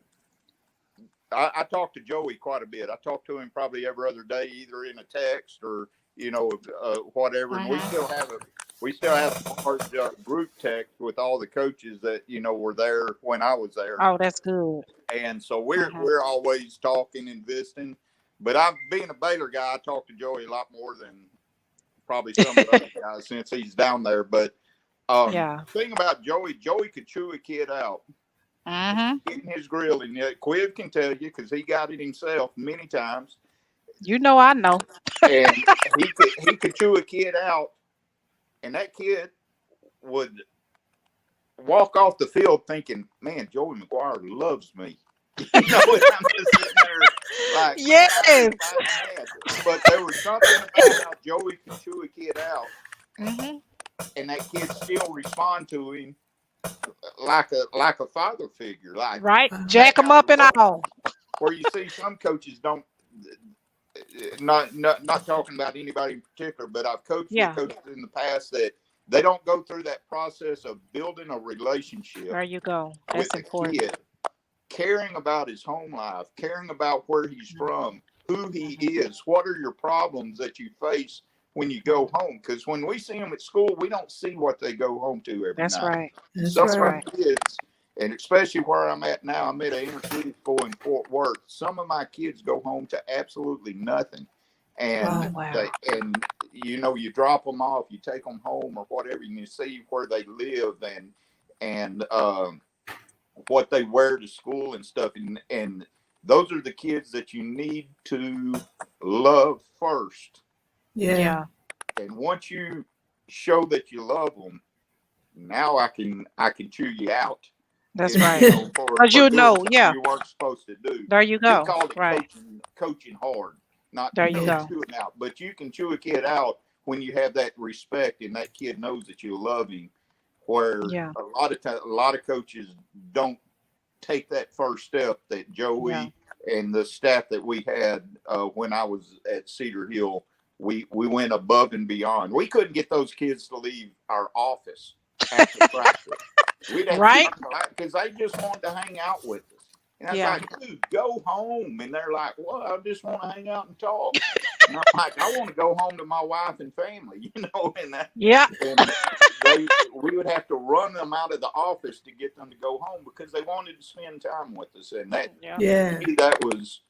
I talk to Joey quite a bit. I talk to him probably every other day, either in a text or whatever. And we still have a large group text with all the coaches that were there when I was there. Oh, that's good. And so we're always talking and visiting. But being a Baylor guy, I talk to Joey a lot more than probably some of the other guys since he's down there. But the thing about Joey could chew a kid out. Getting his grill, and yet Quiv can tell you because he got it himself many times. I know. And he could chew a kid out, and that kid would walk off the field thinking, "Man, Joey McGuire loves me." And I'm just sitting there like, yes. But there was something about how Joey could chew a kid out, and that kid still respond to him like a father figure, like right, jack them up and all. Where you see some coaches don't, not talking about anybody in particular, but I've coached with coaches in the past that they don't go through that process of building a relationship. There you go. That's important. Kid, caring about his home life, caring about where he's from, who he is, what are your problems that you face when you go home, because when we see them at school, we don't see what they go home to every night. Right. That's some right. of my kids, and especially where I'm at now, I'm at an inner city school in Fort Worth. Some of my kids go home to absolutely nothing, and you drop them off, you take them home or whatever, and you see where they live and what they wear to school and stuff, and those are the kids that you need to love first. Yeah. And once you show that you love them, now I can chew you out. That's right. Because you weren't supposed to do. There you go. We called it coaching hard, not there you go. Chewing out. But you can chew a kid out when you have that respect and that kid knows that you love him. Where a lot of coaches don't take that first step that Joey and the staff that we had when I was at Cedar Hill. We went above and beyond. We couldn't get those kids to leave our office after practice. Because they just wanted to hang out with us. And I was like, dude, go home. And they're like, well, I just want to hang out and talk. And I'm like, I want to go home to my wife and family, and we would have to run them out of the office to get them to go home because they wanted to spend time with us. And that was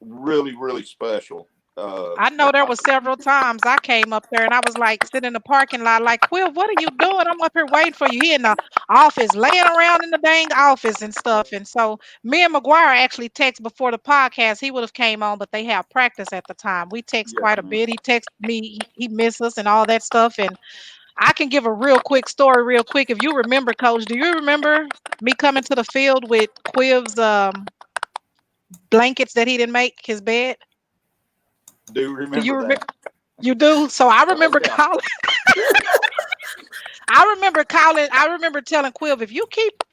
really, really special. I know there was several times I came up there and I was like sitting in the parking lot like, Quill, what are you doing? I'm up here waiting for you. He in the office, laying around in the dang office and stuff. And so me and McGuire actually text before the podcast. He would have came on, but they have practice at the time. We text quite a bit. He texted me, he missed us and all that stuff. And I can give a real quick story real quick. If you remember, Coach, do you remember me coming to the field with Quiv's blankets that he didn't make his bed? Do remember that? You do? So I remember calling. I remember telling Quiv, if you keep,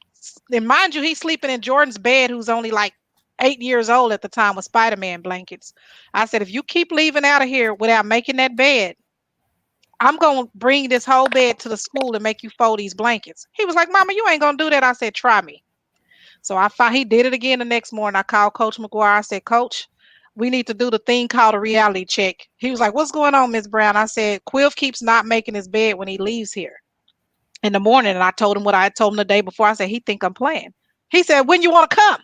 and mind you, he's sleeping in Jordan's bed, who's only like 8 years old at the time with Spider-Man blankets. I said, if you keep leaving out of here without making that bed, I'm going to bring this whole bed to the school and make you fold these blankets. He was like, Mama, you ain't going to do that. I said, try me. So he did it again the next morning. I called Coach McGuire. I said, Coach, we need to do the thing called a reality check. He was like, what's going on, Ms. Brown? I said, Quiv keeps not making his bed when he leaves here in the morning. And I told him what I had told him the day before. I said, he think I'm playing. He said, when you want to come?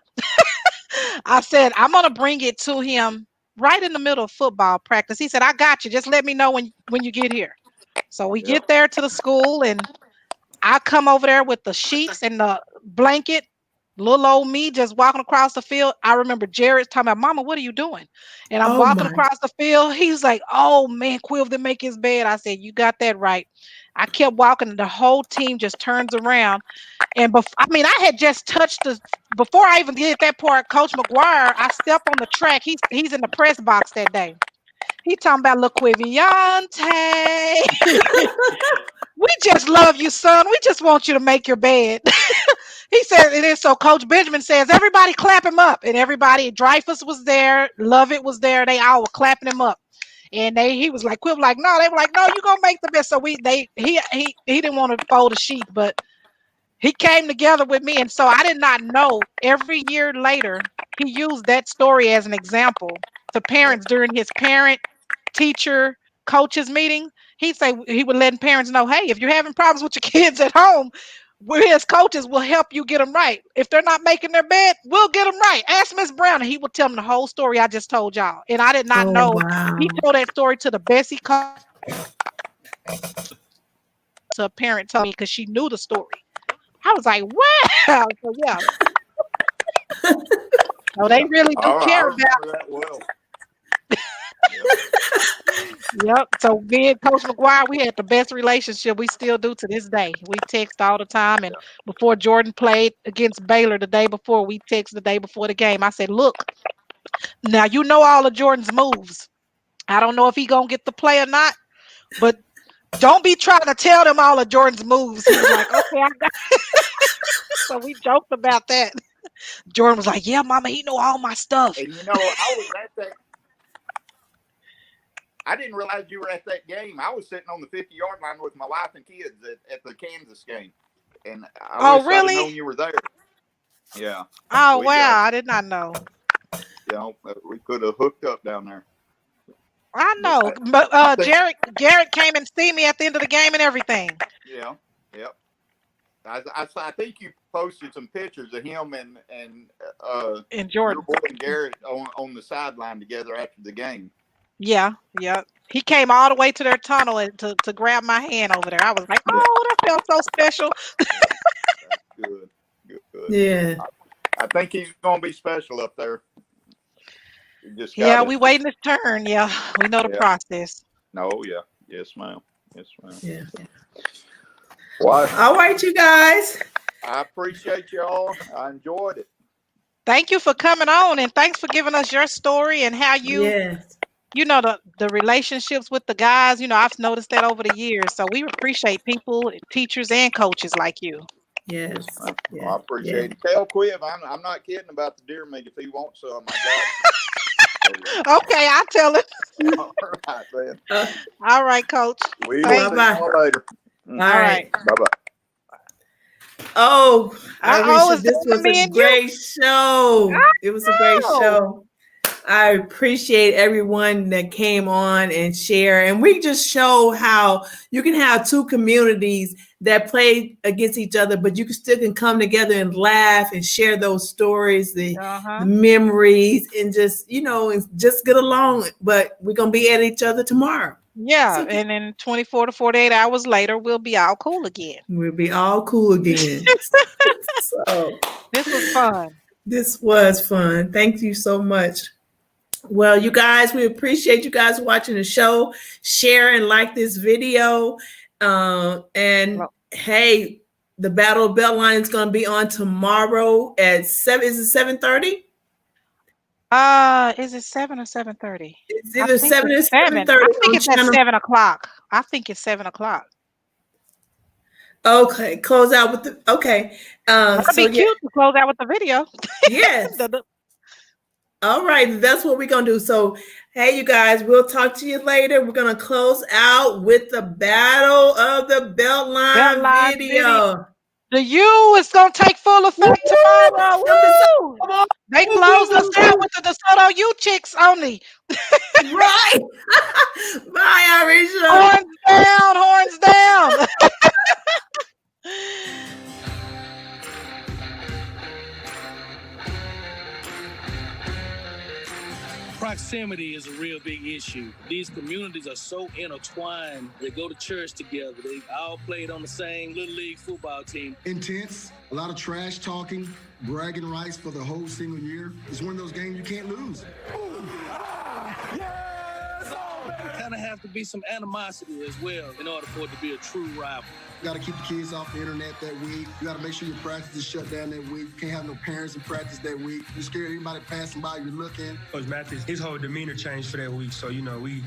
I said, I'm going to bring it to him right in the middle of football practice. He said, I got you. Just let me know when you get here. So we get there to the school and I come over there with the sheets and the blanket. Little old me just walking across the field. I remember Jared talking about, Mama, what are you doing? And I'm walking across the field. He's like, oh, man, Quill didn't make his bed. I said, you got that right. I kept walking, and the whole team just turns around. And I had just touched before I even did that part. Coach McGuire, I stepped on the track. He's in the press box that day. He talking about LaQuiviante. We just love you, son. We just want you to make your bed. He said it is. So Coach Benjamin says, everybody clap him up. And everybody, Dreyfus was there, Lovett was there. They all were clapping him up. And he was like, Quiv, like, no, they were like, no, you're gonna make the best. So he didn't want to fold a sheet, but he came together with me. And so I did not know, every year later, he used that story as an example to parents during his parent, teacher, coaches meeting. He would let parents know, hey, if you're having problems with your kids at home, we as coaches will help you get them right. If they're not making their bed, we'll get them right. Ask Miss Brown, and he would tell them the whole story I just told y'all. And I did not know. Wow. He told that story to the best he could. To a parent told me because she knew the story. I was like, wow. So yeah. So they really do care about that well. Yep. So me and Coach McGuire, we had the best relationship. We still do to this day. We text all the time. And before Jordan played against Baylor the day before, we text the day before the game. I said, look, now you know all of Jordan's moves. I don't know if he gonna get the play or not, but don't be trying to tell them all of Jordan's moves. He was like, okay, I got it. So we joked about that. Jordan was like, yeah, mama, he know all my stuff. And I was at that. I didn't realize you were at that game. I was sitting on the 50-yard line with my wife and kids at the Kansas game. And I wish I'd have known you were there. Yeah. Oh, wow. I did not know. We could have hooked up down there. I know. But Jared came and see me at the end of the game and everything. Yeah. Yep. I think you posted some pictures of him and Jordan, your boy and Garrett on the sideline together after the game. Yeah. He came all the way to their tunnel to grab my hand over there. I was like, oh, that felt so special. Good. Yeah. I think he's going to be special up there. We waiting his turn. Yeah, we know the process. No, yeah. Yes, ma'am. Yeah. Well, all right, you guys. I appreciate y'all. I enjoyed it. Thank you for coming on, and thanks for giving us your story and how you, the relationships with the guys. I've noticed that over the years. So we appreciate people, teachers, and coaches like you. Yes. I appreciate it. Tell Quiv, I'm not kidding about the deer meat if he wants some. I got it. Okay, I'll tell him. All right, man. All right, Coach. We'll see you later. All right. Bye-bye. Oh, this was a great show. It was a great show. I appreciate everyone that came on and share. And we just show how you can have two communities that play against each other, but you can still come together and laugh and share those stories, the memories, and just get along. But we're going to be at each other tomorrow. Yeah, and then 24 to 48 hours later, we'll be all cool again. So, this was fun. This was fun. Thank you so much. Well, you guys, we appreciate you guys watching the show. Share and like this video. And hey, the Battle of Beltline is going to be on tomorrow at 7. Is it 7:30? Is it 7 or 7:30? It's either 7 or 7:30. I think it's at 7 o'clock. I think it's 7 o'clock. Okay, close out with the That'd be cute to close out with the video. Yes. All right, that's what we're gonna do. So, hey, you guys, we'll talk to you later. We're gonna close out with the Battle of the Beltline video. The U is gonna take full effect tomorrow. Woo! They closed us out with the DeSoto U chicks only. Right. Bye, Arisha. Horns down. Proximity is a real big issue. These communities are so intertwined. They go to church together. They all played on the same little league football team. Intense, a lot of trash talking, bragging rights for the whole single year. It's one of those games you can't lose. Kind kind of have to be some animosity as well in order for it to be a true rival. You got to keep the kids off the internet that week. You got to make sure your practice is shut down that week. You can't have no parents in practice that week. You're scared anybody passing by, you're looking. Coach Mathis, his whole demeanor changed for that week. So, you know, we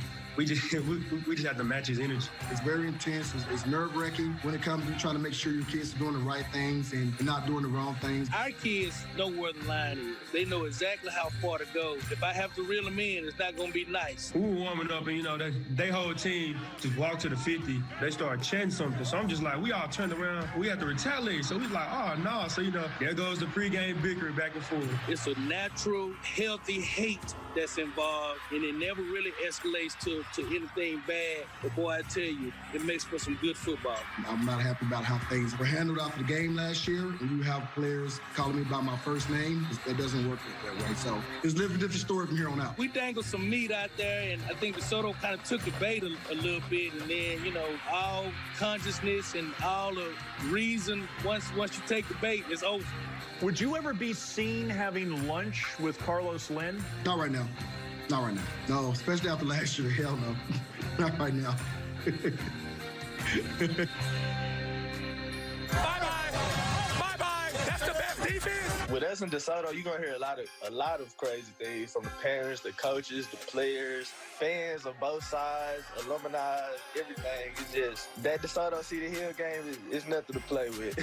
just have to match his energy. It's very intense. It's nerve-wracking when it comes to trying to make sure your kids are doing the right things and not doing the wrong things. Our kids know where the line is. They know exactly how far to go. If I have to reel them in, it's not going to be nice. We were warming up, and, you know, they whole team just walked to the 50. They started chanting something. So I'm just like, we all turned around. We had to retaliate. So we like, oh, no. So, you know, there goes the pregame bickering back and forth. It's a natural, healthy hate that's involved, and it never really escalates to anything bad. But boy, I tell you, it makes for some good football. I'm not happy about how things were handled after the game last year. And you have players calling me by my first name. That doesn't work that way. So it's a different story from here on out. We dangled some meat out there, and I think DeSoto kind of took the bait a little bit. And then, you know, all consciousness and all the reason, once you take the bait, it's over. Would you ever be seen having lunch with Carlos Lynn? Not right now. Not right now. No, especially after last year. Hell no. Not right now. Bye-bye. That's the best defense. With us in DeSoto, you're going to hear a lot of crazy things from the parents, the coaches, the players, fans of both sides, alumni, everything. It's just that DeSoto Cedar Hill game is nothing to play with.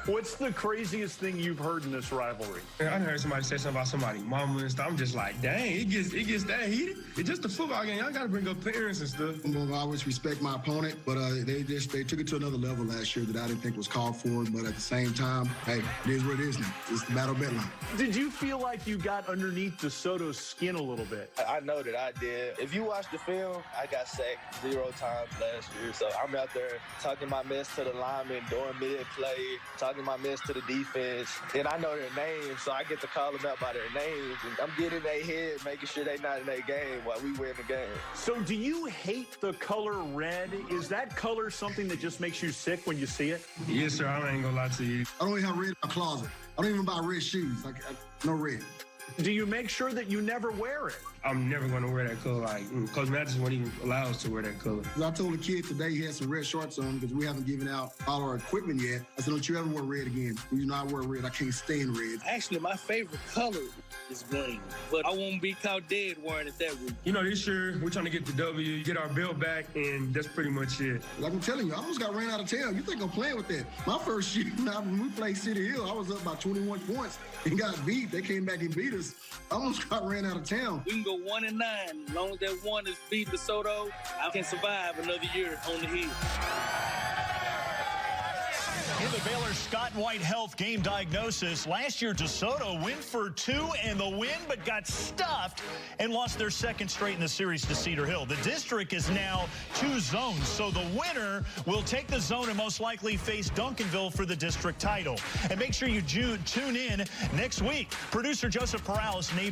What's the craziest thing you've heard in this rivalry? I heard somebody say something about somebody's mama and stuff. I'm just like, dang, it gets that heated. It's just a football game. Y'all got to bring up parents and stuff. I always respect my opponent, but they took it to another level last year that I didn't think was called for. But at the same time, hey, it is what it is now. It's the Battle of Beltline. Did you feel like you got underneath DeSoto's skin a little bit? I know that I did. If you watch the film, I got sacked 0 times last year. So I'm out there talking my mess to the linemen, doing mid-play, talking my mess to the defense. And I know their names, so I get to call them out by their names. And I'm getting in their head, making sure they're not in their game while we win the game. So do you hate the color red? Is that color something that just makes you sick when you see it? Yes, sir. I ain't gonna lie to you. I don't even have red in my closet. I don't even buy red shoes. No red. Do you make sure that you never wear it? I'm never going to wear that color. Like, Coach Mathis won't even allow us to wear that color. I told a kid today he had some red shorts on because we haven't given out all our equipment yet. I said, don't you ever wear red again. You know I wear red. I can't stand red. Actually, my favorite color is green, but I won't be caught dead wearing it that week. You know, this year, we're trying to get the W, get our belt back, and that's pretty much it. Like I'm telling you, I almost got ran out of town. You think I'm playing with that? My first year, when we played Cedar Hill, I was up by 21 points and got beat. They came back and beat us. I almost got ran out of town. We can go 1-9. As long as that one is beat DeSoto, I can survive another year on the hill. In the Baylor Scott White Health game diagnosis, last year DeSoto went for 2 in the win, but got stuffed and lost their second straight in the series to Cedar Hill. The district is now 2 zones, so the winner will take the zone and most likely face Duncanville for the district title. And make sure you tune in next week. Producer Joseph Perales and AP